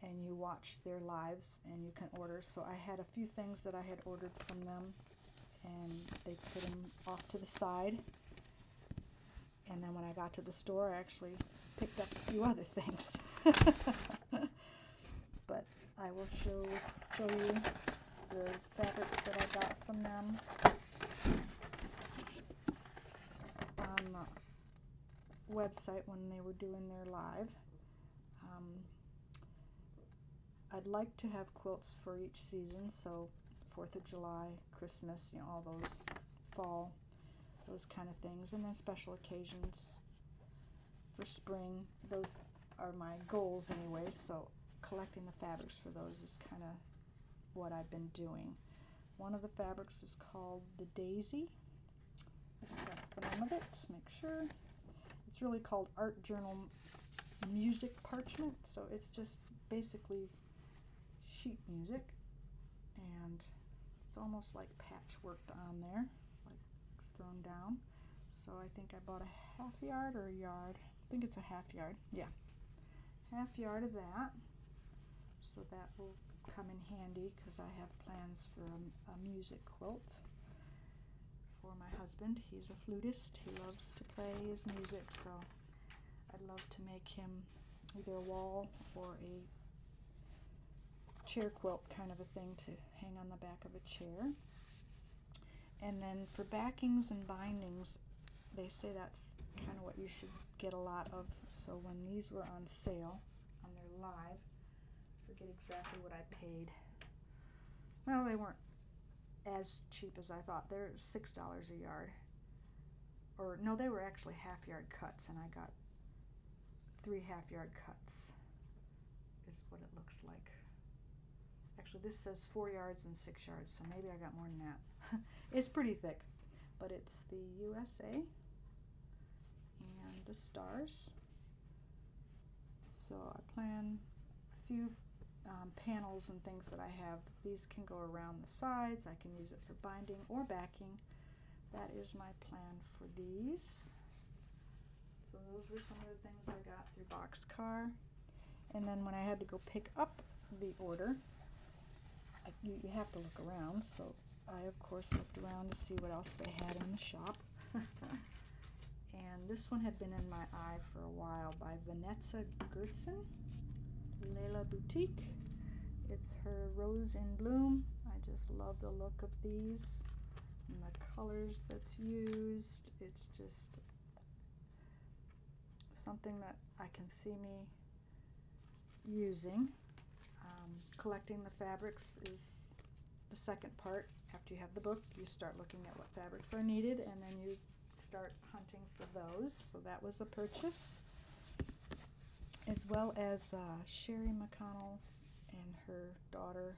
and you watch their lives and you can order. So I had a few things that I had ordered from them, and they put them off to the side. And then when I got to the store, I actually picked up a few other things. But I will show you the fabrics that I got from them on the website when they were doing their live. I'd like to have quilts for each season, so 4th of July, Christmas, all those fall, those kind of things, and then special occasions for spring. Those are my goals anyways, so collecting the fabrics for those is kind of what I've been doing. One of the fabrics is called the Daisy. That's the name of it. Make sure. It's really called Art Journal Music Parchment, so it's just basically sheet music, and it's almost like patchworked on there. It's like it's thrown down. So I think I bought a half yard or a yard. I think it's a half yard. Yeah, half yard of that. So that will come in handy because I have plans for a music quilt for my husband. He's a flutist. He loves to play his music, so I'd love to make him either a wall or a chair quilt kind of a thing to hang on the back of a chair. And then for backings and bindings, they say that's kind of what you should get a lot of. So when these were on sale on their live, I forget exactly what I paid. Well, they weren't as cheap as I thought. They're $6 a yard. Or no, they were actually half yard cuts, and I got 3 half yard cuts is what it looks like. Actually, this says 4 yards and 6 yards, so maybe I got more than that. It's pretty thick, but it's the USA and the stars. So I plan a few panels and things that I have. These can go around the sides. I can use it for binding or backing. That is my plan for these. So those were some of the things I got through Boxcar. And then when I had to go pick up the order, you have to look around. So I, of course, looked around to see what else they had in the shop. And this one had been in my eye for a while, by Vanessa Gertzen, Leila Boutique. It's her Rose in Bloom. I just love the look of these and the colors that's used. It's just something that I can see me using. Collecting the fabrics is the second part. After you have the book, you start looking at what fabrics are needed, and then you start hunting for those. So that was a purchase, as well as Sherri McConnell and her daughter,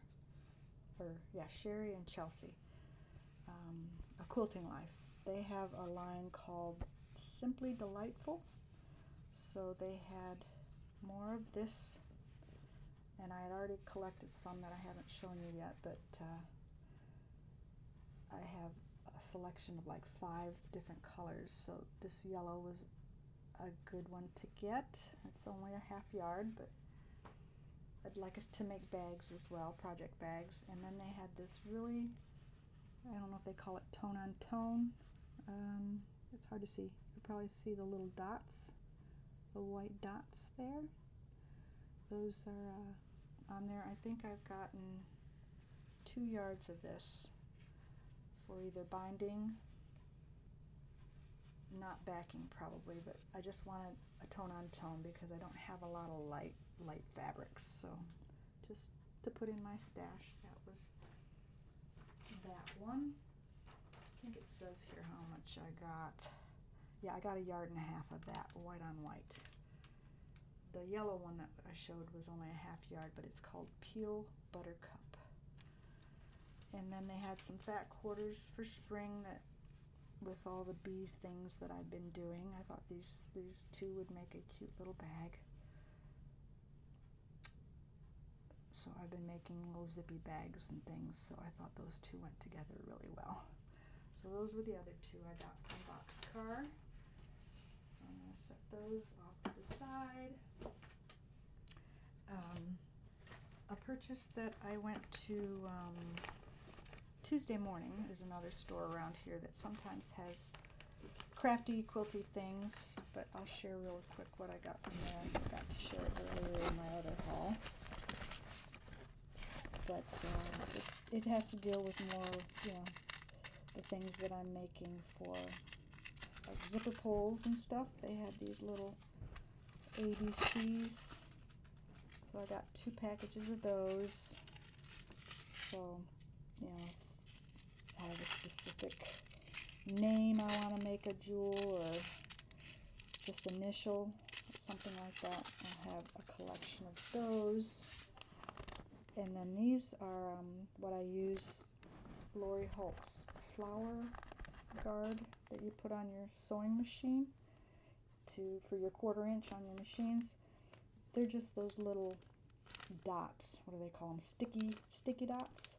Sherri and Chelsea, A Quilting Life. They have a line called Simply Delightful. So they had more of this, and I had already collected some that I haven't shown you yet, but I have a selection of like 5 different colors. So this yellow was a good one to get. It's only a half yard, but I'd like us to make bags as well, project bags. And then they had this really, I don't know if they call it tone on tone. It's hard to see. You could probably see the little dots, the white dots there. Those are on there. I think I've gotten 2 yards of this for either binding, not backing probably, but I just wanted a tone on tone because I don't have a lot of light fabrics. So just to put in my stash, that was that one. I think it says here how much I got. Yeah, I got 1.5 yards of that, white on white. The yellow one that I showed was only a half yard, but it's called Peel Buttercup. And then they had some fat quarters for spring that, with all the bees things that I've been doing, I thought these 2 would make a cute little bag. So I've been making little zippy bags and things, so I thought those 2 went together really well. So those were the other 2 I got from Boxcar. So I'm going to set those off to the side. A purchase that I went to Tuesday Morning is another store around here that sometimes has crafty, quilty things, but I'll share real quick what I got from there. I forgot to share it earlier in my other haul. But it has to deal with more, the things that I'm making for like zipper pulls and stuff. They had these little ABCs. So I got 2 packages of those. So, I have a specific name I want to make a jewel, or just initial, something like that. I have a collection of those. And then these are what I use, Lori Holt's flower guard that you put on your sewing machine for your 1/4 inch on your machines. They're just those little dots. What do they call them? Sticky dots.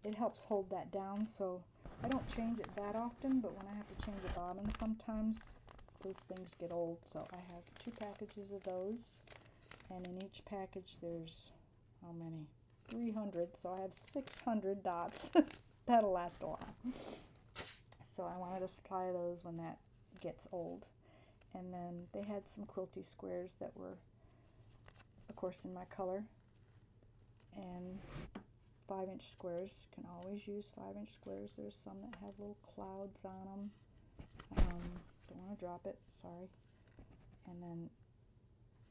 It helps hold that down, so I don't change it that often, but when I have to change the bottom sometimes those things get old. So I have 2 packages of those, and in each package there's, how many? 300, so I have 600 dots. That'll last a while. So I wanted to supply those when that gets old. And then they had some quilty squares that were, of course, in my color, and 5-inch squares. You can always use 5-inch squares. There's some that have little clouds on them. Don't want to drop it, sorry. And then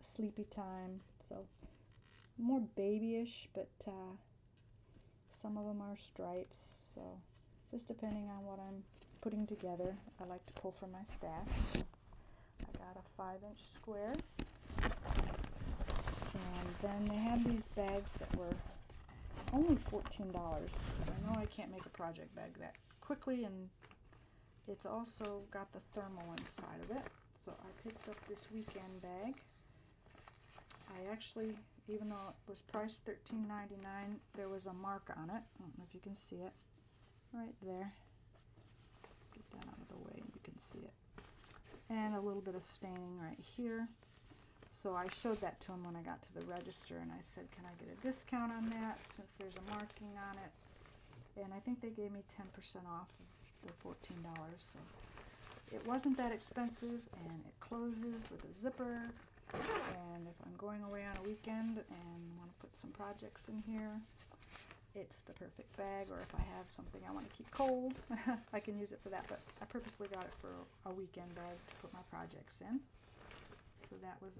Sleepy Time, so more babyish, but some of them are stripes, so just depending on what I'm putting together. I like to pull from my stash. I got a 5-inch square, and then they had these bags that were only $14. I know I can't make a project bag that quickly, and it's also got the thermal inside of it. So I picked up this weekend bag. I actually, even though it was priced $13.99, there was a mark on it. I don't know if you can see it. Right there. Get that out of the way and you can see it. And a little bit of staining right here. So I showed that to him when I got to the register, and I said, can I get a discount on that since there's a marking on it? And I think they gave me 10% off of the $14. So it wasn't that expensive, and it closes with a zipper. And if I'm going away on a weekend and want to put some projects in here, it's the perfect bag. Or if I have something I want to keep cold, I can use it for that. But I purposely got it for a weekend bag to put my projects in. So that was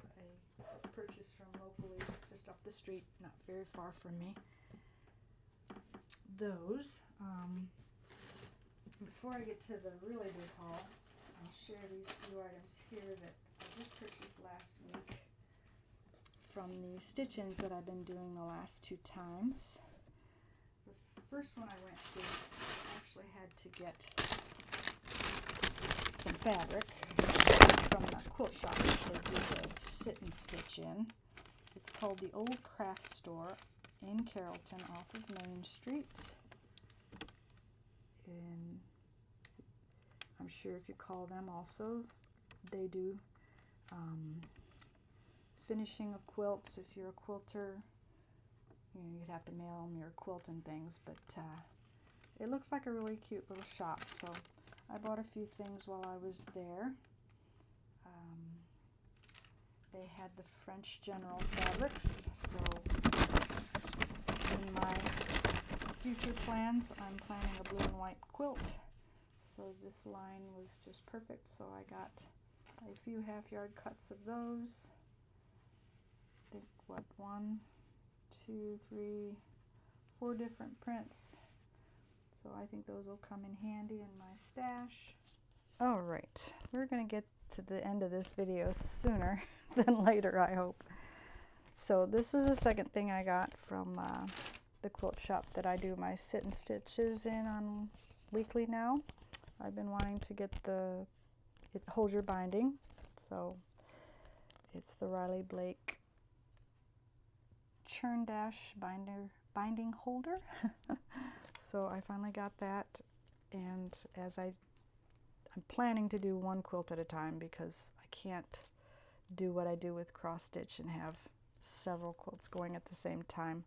a purchase from locally, just up the street, not very far from me. Those. Before I get to the really big haul, I'll share these few items here that I just purchased last week from the stitch-ins that I've been doing the last 2 times. The first one I went to, I actually had to get some fabric from the quilt shop that they do the sit and stitch in. It's called the Old Craft Store in Carrollton off of Main Street. And I'm sure if you call them also, they do finishing of quilts. If you're a quilter, you know, you'd have to mail them your quilt and things, but it looks like a really cute little shop. So I bought a few things while I was there. They had the French General fabrics, so in my future plans, I'm planning a blue and white quilt. So this line was just perfect, so I got a few half-yard cuts of those. I think, what, 1, 2, 3, 4 different prints. So I think those will come in handy in my stash. All right, we're going to get to the end of this video sooner than later, I hope. So this was the second thing I got from the quilt shop that I do my sit and stitches in on weekly now. I've been wanting to get it holds your binding, so it's the Riley Blake Churn Dash binding holder. So I finally got that, and as I'm planning to do one quilt at a time because I can't do what I do with cross stitch and have several quilts going at the same time.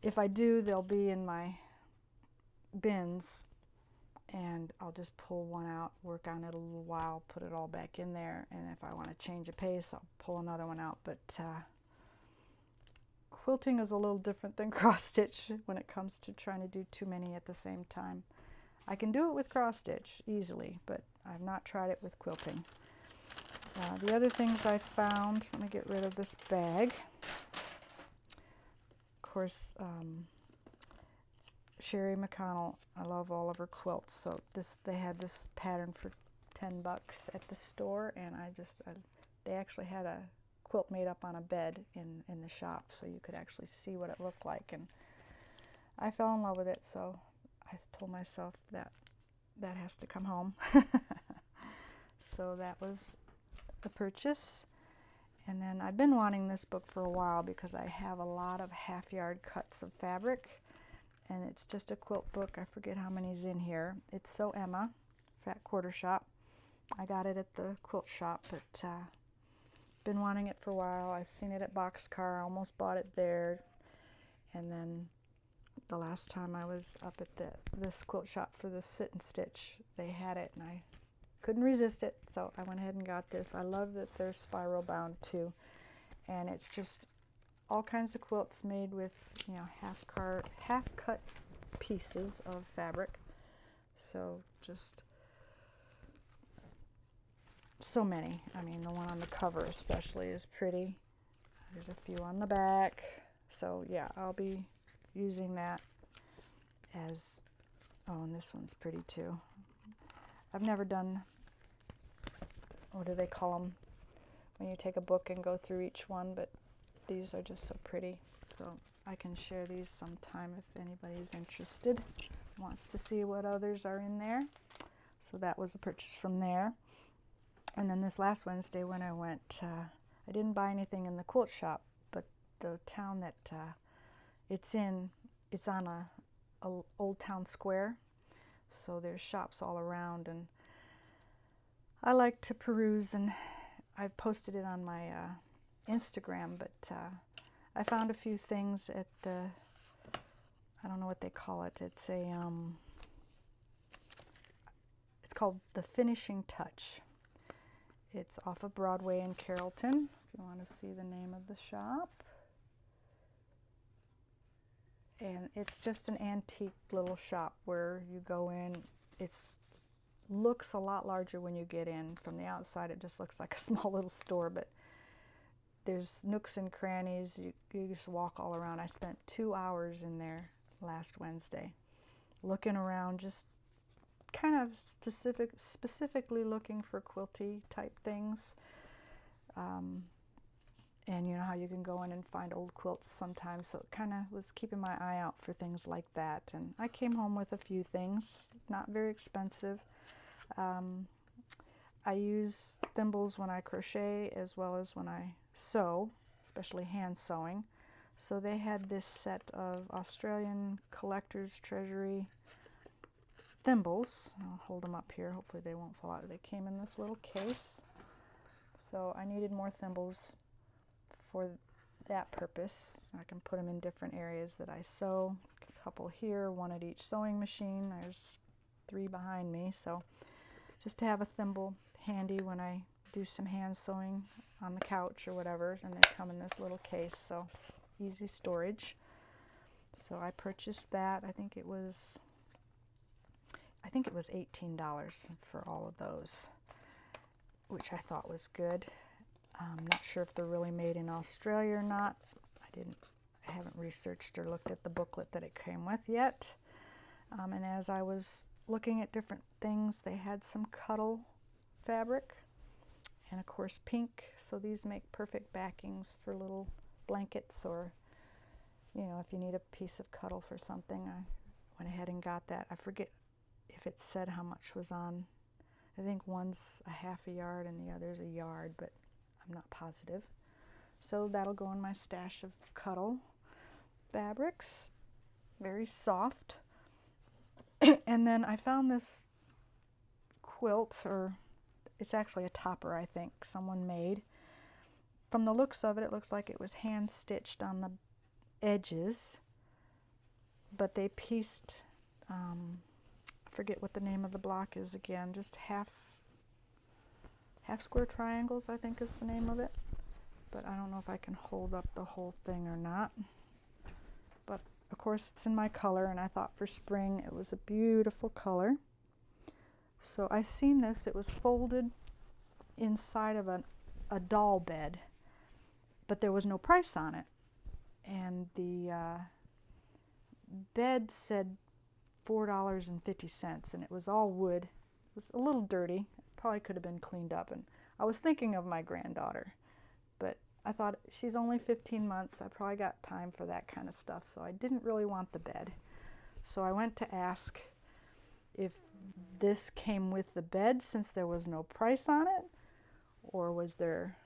If I do, they'll be in my bins, and I'll just pull one out, work on it a little while, put it all back in there, and if I want to change a pace, I'll pull another one out. But quilting is a little different than cross stitch when it comes to trying to do too many at the same time. I can do it with cross stitch easily, but I've not tried it with quilting. The other things I found, let me get rid of this bag. Of course, Sherri McConnell, I love all of her quilts. So they had this pattern for $10 at the store, and they actually had a quilt made up on a bed in the shop, so you could actually see what it looked like, and I fell in love with it. So I told myself that has to come home. So that was the purchase. And then I've been wanting this book for a while because I have a lot of half-yard cuts of fabric, and it's just a quilt book. I forget how many's in here. It's So Emma, Fat Quarter Shop. I got it at the quilt shop, but been wanting it for a while. I've seen it at Boxcar. I almost bought it there, and then the last time I was up at this quilt shop for the sit and stitch, they had it, and I couldn't resist it, so I went ahead and got this. I love that they're spiral bound too, and it's just all kinds of quilts made with, you know, half cut pieces of fabric. So just so many. I mean, the one on the cover especially is pretty. There's a few on the back. So yeah, I'll be using that as, oh, and this one's pretty too. I've never done, what do they call them, when you take a book and go through each one, but these are just so pretty. So I can share these sometime if anybody's interested, wants to see what others are in there. So that was a purchase from there. And then this last Wednesday when I went, I didn't buy anything in the quilt shop, but the town that it's in, it's on a old town square. So there's shops all around, and I like to peruse, and I've posted it on my Instagram, but I found a few things at the, I don't know what they call it, it's called called The Finishing Touch. It's off of Broadway in Carrollton, if you want to see the name of the shop. And it's just an antique little shop where you go in. It looks a lot larger when you get in. From the outside, it just looks like a small little store, but there's nooks and crannies. You just walk all around. I spent 2 hours in there last Wednesday looking around, just kind of specifically looking for quilty type things. And you know how you can go in and find old quilts sometimes, so it kind of was keeping my eye out for things like that. And I came home with a few things, not very expensive. I use thimbles when I crochet as well as when I sew, especially hand sewing. So they had this set of Australian Collector's Treasury thimbles. I'll hold them up here, hopefully they won't fall out. They came in this little case. So I needed more thimbles for that purpose. I can put them in different areas that I sew. A couple here, one at each sewing machine. There's 3 behind me, so just to have a thimble handy when I do some hand sewing on the couch or whatever. And they come in this little case, so easy storage. So I purchased that. I think it was $18 for all of those, which I thought was good. I'm not sure if they're really made in Australia or not. I haven't researched or looked at the booklet that it came with yet. And as I was looking at different things, they had some Cuddle fabric and of course pink. So these make perfect backings for little blankets, or you know, if you need a piece of Cuddle for something. I went ahead and got that. I forget if it said how much was on. I think one's a half a yard and the other's a yard, but I'm not positive. So that'll go in my stash of Cuddle fabrics. Very soft. And then I found this quilt, or it's actually a topper, I think, someone made. From the looks of it, it looks like it was hand stitched on the edges, but they pieced, I forget what the name of the block is again, just half square triangles, I think is the name of it. But I don't know if I can hold up the whole thing or not. But of course it's in my color, and I thought for spring it was a beautiful color. So I seen this, it was folded inside of a doll bed, but there was no price on it. And the bed said $4.50, and it was all wood. It was a little dirty. Probably could have been cleaned up. And I was thinking of my granddaughter, but I thought she's only 15 months. I probably got time for that kind of stuff, so I didn't really want the bed. So I went to ask if this came with the bed, since there was no price on it, or was there,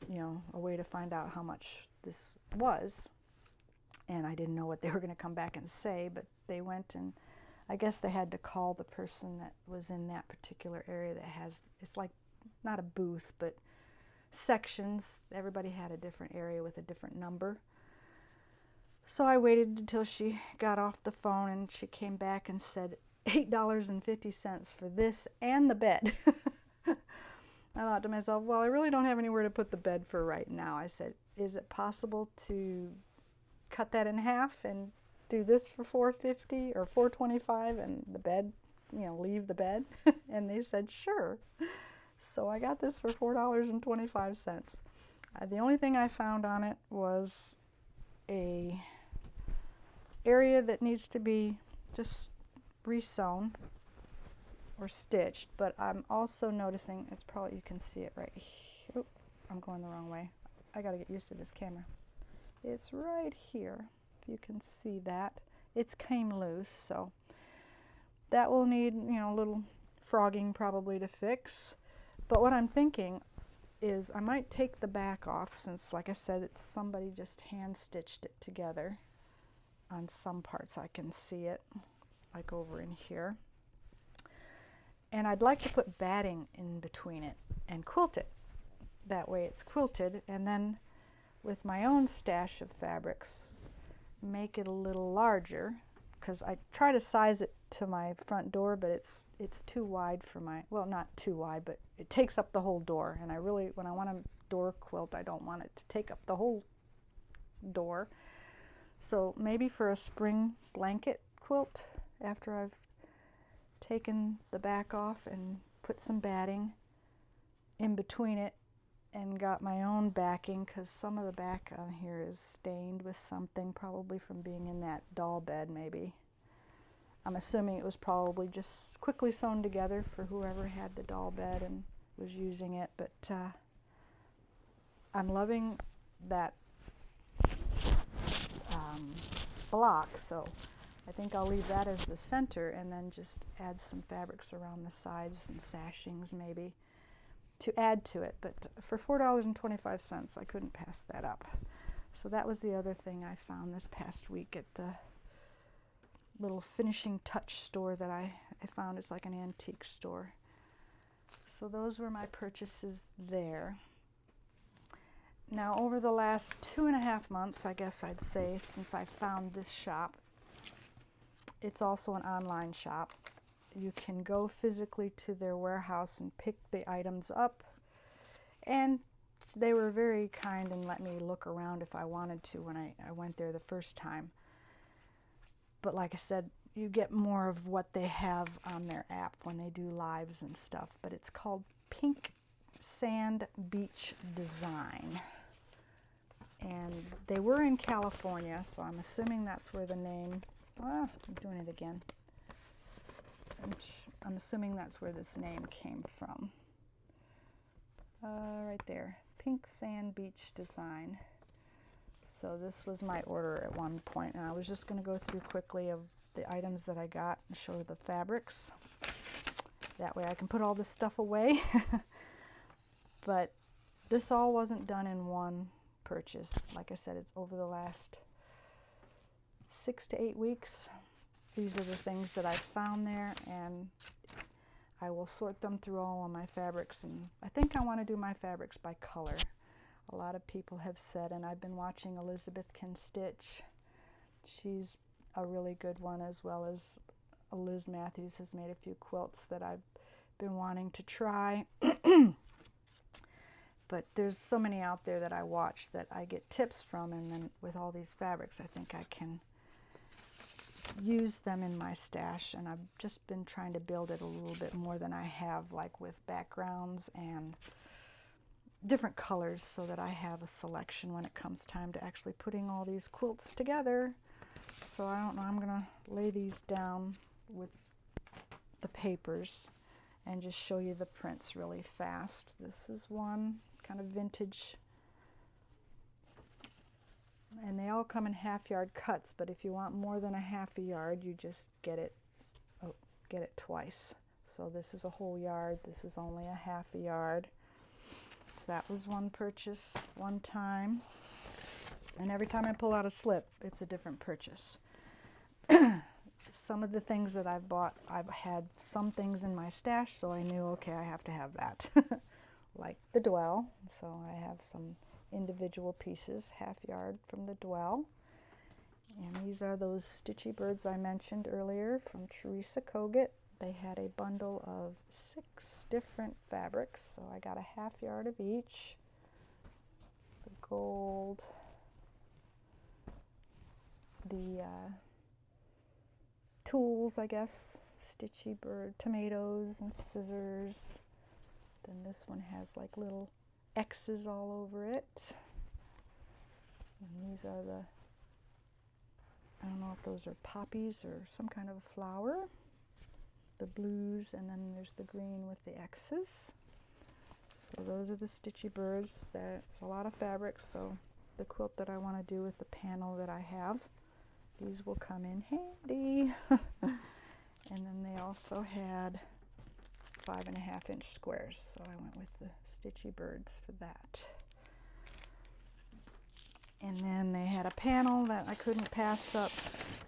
you know, a way to find out how much this was. And I didn't know what they were going to come back and say, but they went, and I guess they had to call the person that was in that particular area that has, it's like not a booth, but sections. Everybody had a different area with a different number. So I waited until she got off the phone, and she came back and said $8.50 for this and the bed. I thought to myself, well, I really don't have anywhere to put the bed for right now. I said, is it possible to cut that in half and do this for $4.50 or $4.25 and the bed, you know, leave the bed? And they said, sure. So I got this for $4.25. The only thing I found on it was a area that needs to be just resewn or stitched, but I'm also noticing, it's probably, you can see it right here. Oh, I'm going the wrong way. I got to get used to this camera. It's right here, if you can see that. It's came loose, so that will need, you know, a little frogging probably to fix. But what I'm thinking is I might take the back off, since, like I said, it's somebody just hand stitched it together. On some parts I can see it, like over in here. And I'd like to put batting in between it and quilt it. That way it's quilted, and then with my own stash of fabrics, make it a little larger because I try to size it to my front door, but it's too wide for my, well, not too wide, but it takes up the whole door. And I really, when I want a door quilt, I don't want it to take up the whole door. So maybe for a spring blanket quilt, after I've taken the back off and put some batting in between it and got my own backing, because some of the back on here is stained with something, probably from being in that doll bed maybe. I'm assuming it was probably just quickly sewn together for whoever had the doll bed and was using it, but I'm loving that block, so I think I'll leave that as the center and then just add some fabrics around the sides and sashings maybe to add to it. But for $4.25, I couldn't pass that up. So that was the other thing I found this past week at the little finishing touch store that I found. It's like an antique store. So those were my purchases there. Now, over the last 2.5 months, I guess I'd say, since I found this shop, it's also an online shop. You can go physically to their warehouse and pick the items up, and they were very kind and let me look around if I wanted to when I went there the first time. But like I said, you get more of what they have on their app when they do lives and stuff. But it's called Pink Sand Beach Design. And they were in California, so I'm assuming that's where the name, I'm doing it again. I'm assuming that's where this name came from. Right there, Pink Sand Beach Design. So this was my order at one point, and I was just going to go through quickly of the items that I got and show the fabrics. That way I can put all this stuff away. But this all wasn't done in one purchase. Like I said, it's over the last 6 to 8 weeks. These are the things that I've found there, and I will sort them through all of my fabrics, and I think I want to do my fabrics by color. A lot of people have said, and I've been watching Elizabeth Can Stitch. She's a really good one, as well as Liz Mathews has made a few quilts that I've been wanting to try. But there's so many out there that I watch that I get tips from, and then with all these fabrics, I think I can use them in my stash, and I've just been trying to build it a little bit more than I have, like with backgrounds and different colors, so that I have a selection when it comes time to actually putting all these quilts together. So I don't know, I'm gonna lay these down with the papers and just show you the prints really fast. This is one kind of vintage, and they all come in half-yard cuts, but if you want more than a half a yard, you just get it twice. So this is a whole yard, this is only a half a yard. That was one purchase one time, and every time I pull out a slip, it's a different purchase. Some of the things that I've bought, I've had some things in my stash, so I knew, okay, I have to have that. Like the dwell, so I have some individual pieces, half yard from the dwell. And these are those stitchy birds I mentioned earlier from Teresa Kogut. They had a bundle of 6 different fabrics, so I got a half yard of each. The gold, the tools, I guess, stitchy bird, tomatoes and scissors. Then this one has like little X's all over it. And these are the, I don't know if those are poppies or some kind of a flower. The blues, and then there's the green with the X's. So those are the stitchy birds. There's a lot of fabric, so the quilt that I want to do with the panel that I have, these will come in handy. And then they also had 5.5-inch squares, so I went with the stitchy birds for that. And then they had a panel that I couldn't pass up,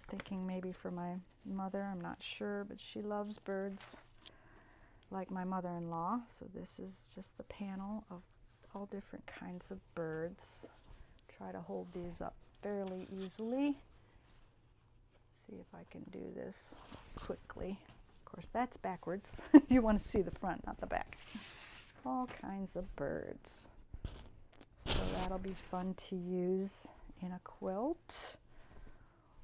thinking maybe for my mother, I'm not sure, but she loves birds like my mother-in-law. So this is just the panel of all different kinds of birds. Try to hold these up fairly easily. see if I can do this quickly. Of course, that's backwards. You want to see the front, not the back. All kinds of birds. So that'll be fun to use in a quilt.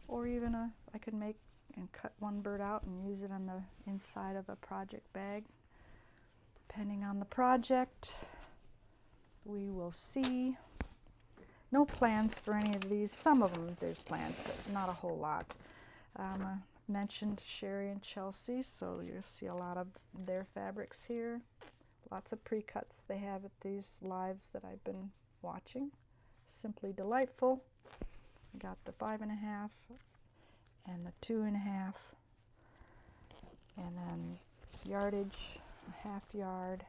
Or even I could make and cut one bird out and use it on the inside of a project bag. Depending on the project, we will see. No plans for any of these. Some of them there's plans, but not a whole lot. I mentioned Sherri and Chelsea, so you'll see a lot of their fabrics here. Lots of pre-cuts they have at these lives that I've been watching. Simply delightful. I got the 5.5 and the 2.5, and then yardage, a half yard,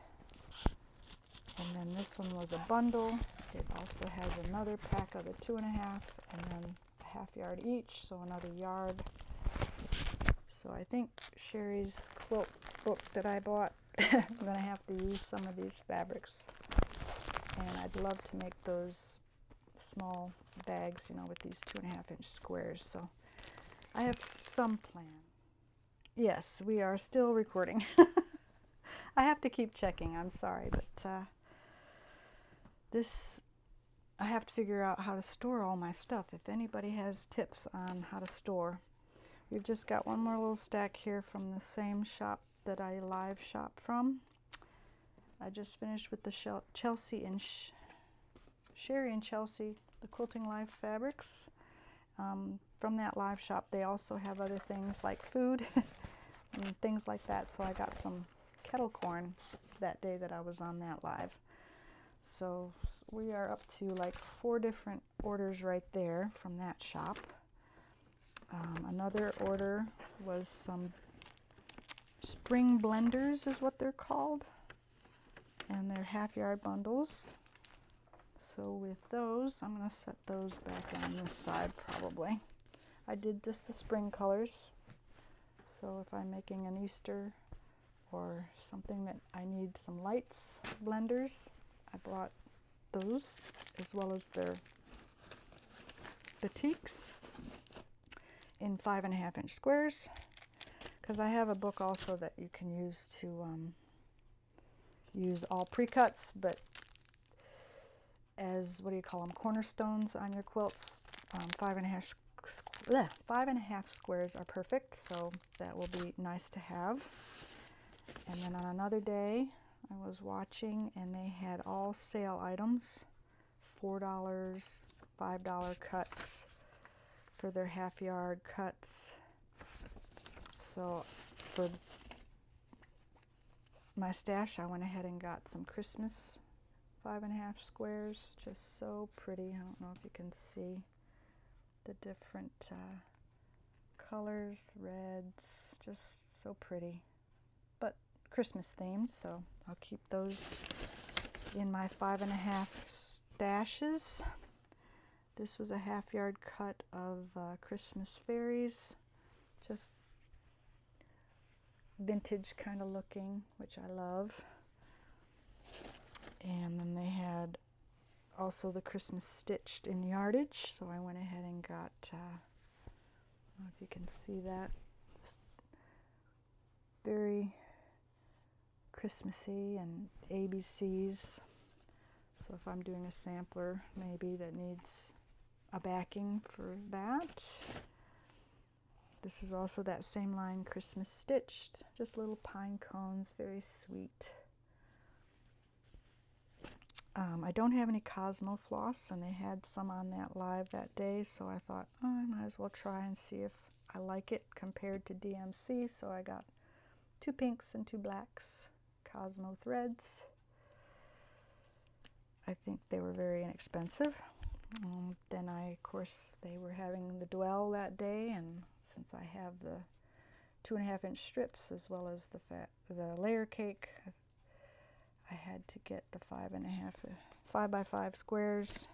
and then this one was a bundle. It also has another pack of the 2.5 and then a half yard each, so another yard. So I think Sherri's quilt book that I bought, I'm going to have to use some of these fabrics, and I'd love to make those small bags, you know, with these 2.5-inch squares. So I have some plan. Yes, we are still recording. I have to keep checking, I'm sorry, but I have to figure out how to store all my stuff. If anybody has tips on how to store. We've just got one more little stack here from the same shop that I live shop from. I just finished with the Chelsea and Sherri and Chelsea, the Quilting Life fabrics. From that live shop, they also have other things like food and things like that. So I got some kettle corn that day that I was on that live. So we are up to like 4 different orders right there from that shop. Another order was some spring blenders is what they're called, and they're half-yard bundles. So with those, I'm going to set those back on this side probably. I did just the spring colors, so if I'm making an Easter or something that I need some lights blenders, I bought those, as well as their Petites in 5.5-inch squares, because I have a book also that you can use to use all pre-cuts, but as, what do you call them, cornerstones on your quilts. 5.5 squares are perfect, so that will be nice to have. And then on another day, I was watching and they had all sale items, $4, $5 cuts for their half-yard cuts. So for my stash, I went ahead and got some Christmas 5.5 squares, just so pretty. I don't know if you can see the different colors, reds, just so pretty, but Christmas themed, so I'll keep those in my 5.5 stashes. This was a half-yard cut of Christmas fairies, just vintage kind of looking, which I love. And then they had also the Christmas stitched in yardage, so I went ahead and got, I don't know if you can see that, very Christmassy and ABCs. So if I'm doing a sampler maybe that needs a backing for that. This is also that same line, Christmas stitched, just little pine cones, very sweet. I don't have any Cosmo floss, and they had some on that live that day, so I thought, oh, I might as well try and see if I like it compared to DMC. So I got 2 pinks and 2 blacks Cosmo threads. I think they were very inexpensive. Then of course, they were having the Dwell that day, and since I have the 2.5-inch strips as well as the layer cake, I had to get the 5x5 squares.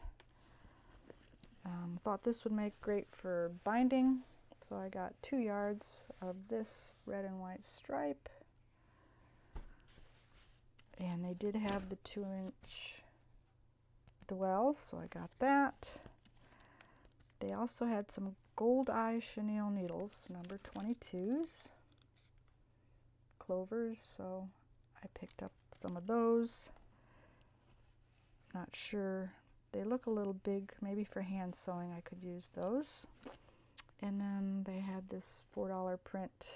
Thought this would make great for binding, so I got 2 yards of this red and white stripe, and they did have the 2-inch Dwell, so I got that. They also had some Gold Eye Chenille needles, number 22s. Clovers, so I picked up some of those. Not sure. They look a little big. Maybe for hand sewing I could use those. And then they had this $4 print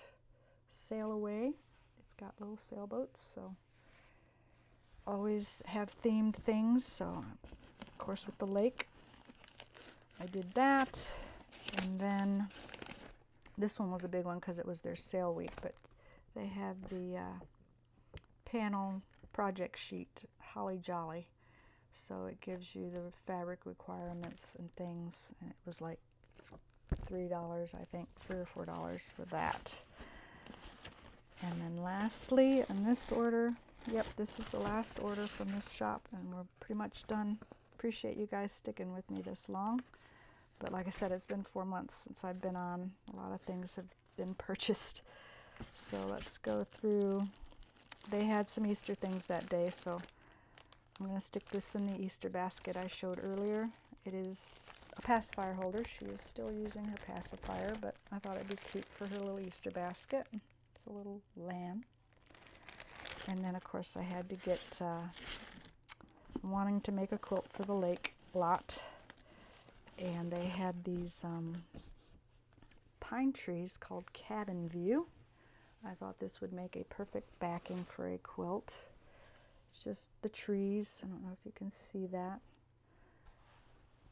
Sail Away. It's got little sailboats, so always have themed things. So of course with the lake I did that. And then this one was a big one because it was their sale week, but they had the panel project sheet, Holly Jolly. So it gives you the fabric requirements and things, and it was like $3, I think, $3 or $4 for that. And then lastly, in this order, yep, this is the last order from this shop, and we're pretty much done. Appreciate you guys sticking with me this long. But like I said, it's been 4 months since I've been on. A lot of things have been purchased. So let's go through. They had some Easter things that day, so I'm going to stick this in the Easter basket I showed earlier. It is a pacifier holder. She is still using her pacifier, but I thought it'd be cute for her little Easter basket. It's a little lamb. And then, of course, I had to get, wanting to make a quilt for the lake lot. And they had these pine trees called Cabin View. I thought this would make a perfect backing for a quilt. It's just the trees. I don't know if you can see that.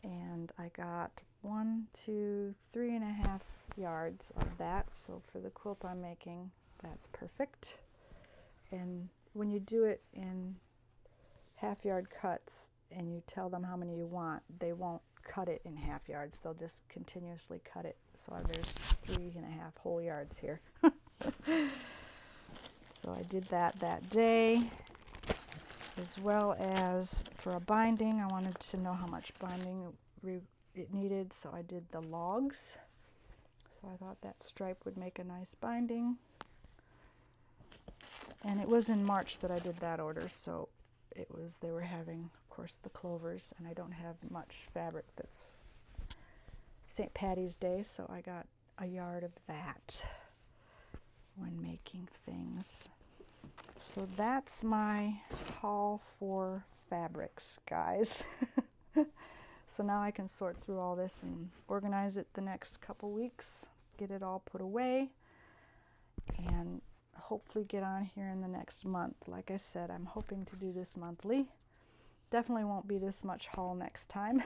And I got 1, 2, 3.5 yards of that. So for the quilt I'm making, that's perfect. And when you do it in half-yard cuts and you tell them how many you want, they won't cut it in half yards. They'll just continuously cut it. So there's 3.5 whole yards here. So I did that day, as well as for a binding. I wanted to know how much binding it needed, so I did the logs. So I thought that stripe would make a nice binding. And it was in March that I did that order, so it was, they were having, of course, the clovers, and I don't have much fabric that's St. Patty's Day, so I got a yard of that when making things. So that's my haul for fabrics, guys. So now I can sort through all this and organize it the next couple weeks, get it all put away, and hopefully get on here in the next month. Like I said, I'm hoping to do this monthly. Definitely won't be this much haul next time.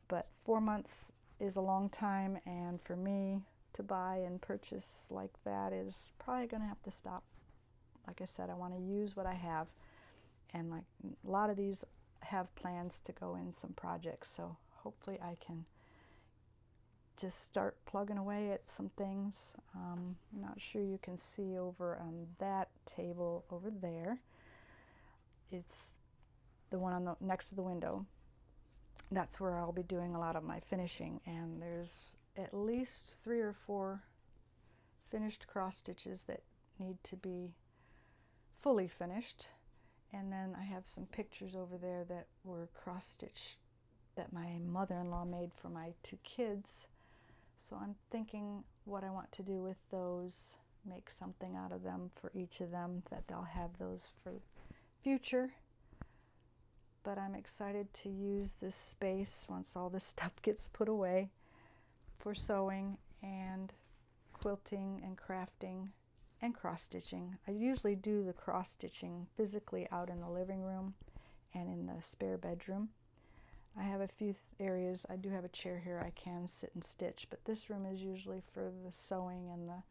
But 4 months is a long time, and for me to buy and purchase like that is probably going to have to stop. Like I said, I want to use what I have, and like a lot of these have plans to go in some projects, so hopefully I can just start plugging away at some things. I'm not sure you can see over on that table over there. It's the one on the next to the window. That's where I'll be doing a lot of my finishing, and there's at least 3 or 4 finished cross stitches that need to be fully finished. And then I have some pictures over there that were cross stitch that my mother-in-law made for my 2 kids. So I'm thinking what I want to do with those, make something out of them for each of them, that they'll have those for future. But I'm excited to use this space once all this stuff gets put away for sewing and quilting and crafting and cross stitching. I usually do the cross stitching physically out in the living room and in the spare bedroom. I have a few areas. I do have a chair here I can sit and stitch, but this room is usually for the sewing and the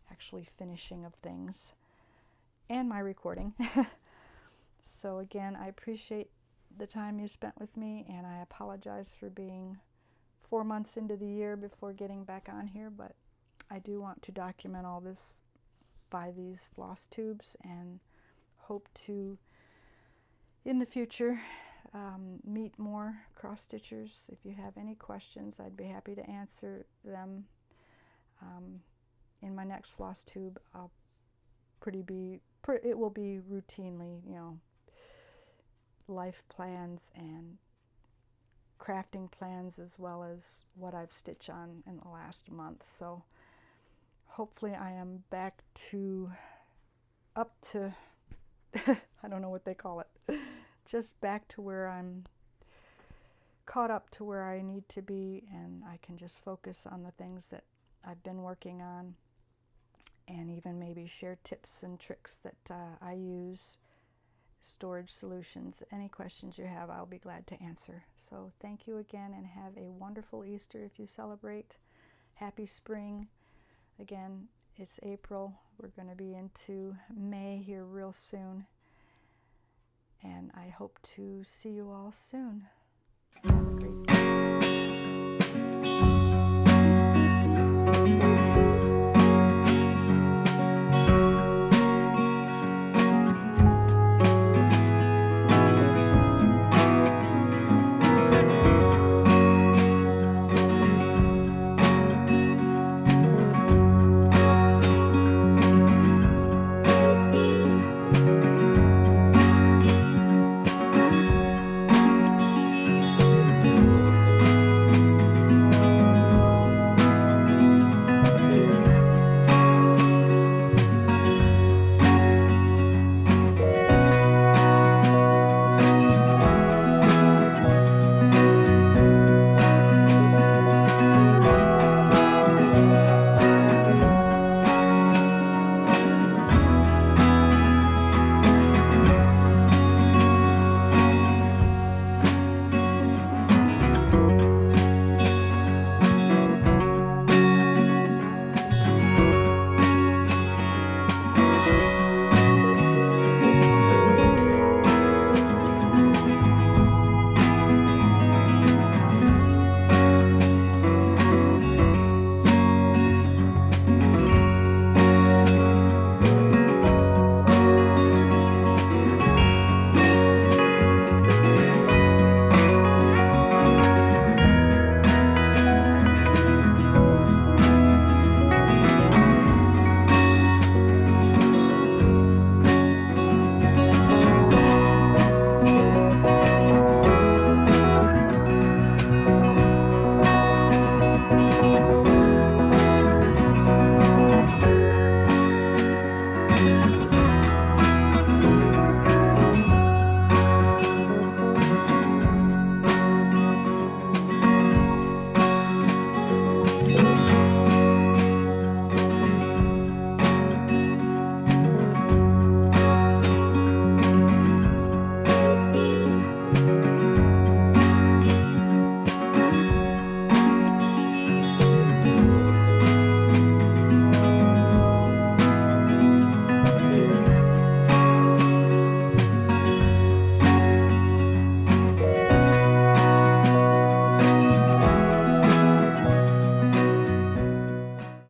actually finishing of things and my recording. So again, I appreciate the time you spent with me, and I apologize for being 4 months into the year before getting back on here, but I do want to document all this, buy these floss tubes, and hope to in the future meet more cross stitchers. If you have any questions, I'd be happy to answer them. In my next floss tube, it will be routinely, life plans and crafting plans as well as what I've stitched on in the last month. So hopefully I am back to, up to, I don't know what they call it, just back to where I'm caught up to where I need to be, and I can just focus on the things that I've been working on, and even maybe share tips and tricks that I use, storage solutions. Any questions you have, I'll be glad to answer. So thank you again, and have a wonderful Easter if you celebrate. Happy spring. Again, it's April. We're going to be into May here real soon, and I hope to see you all soon. Have a great day.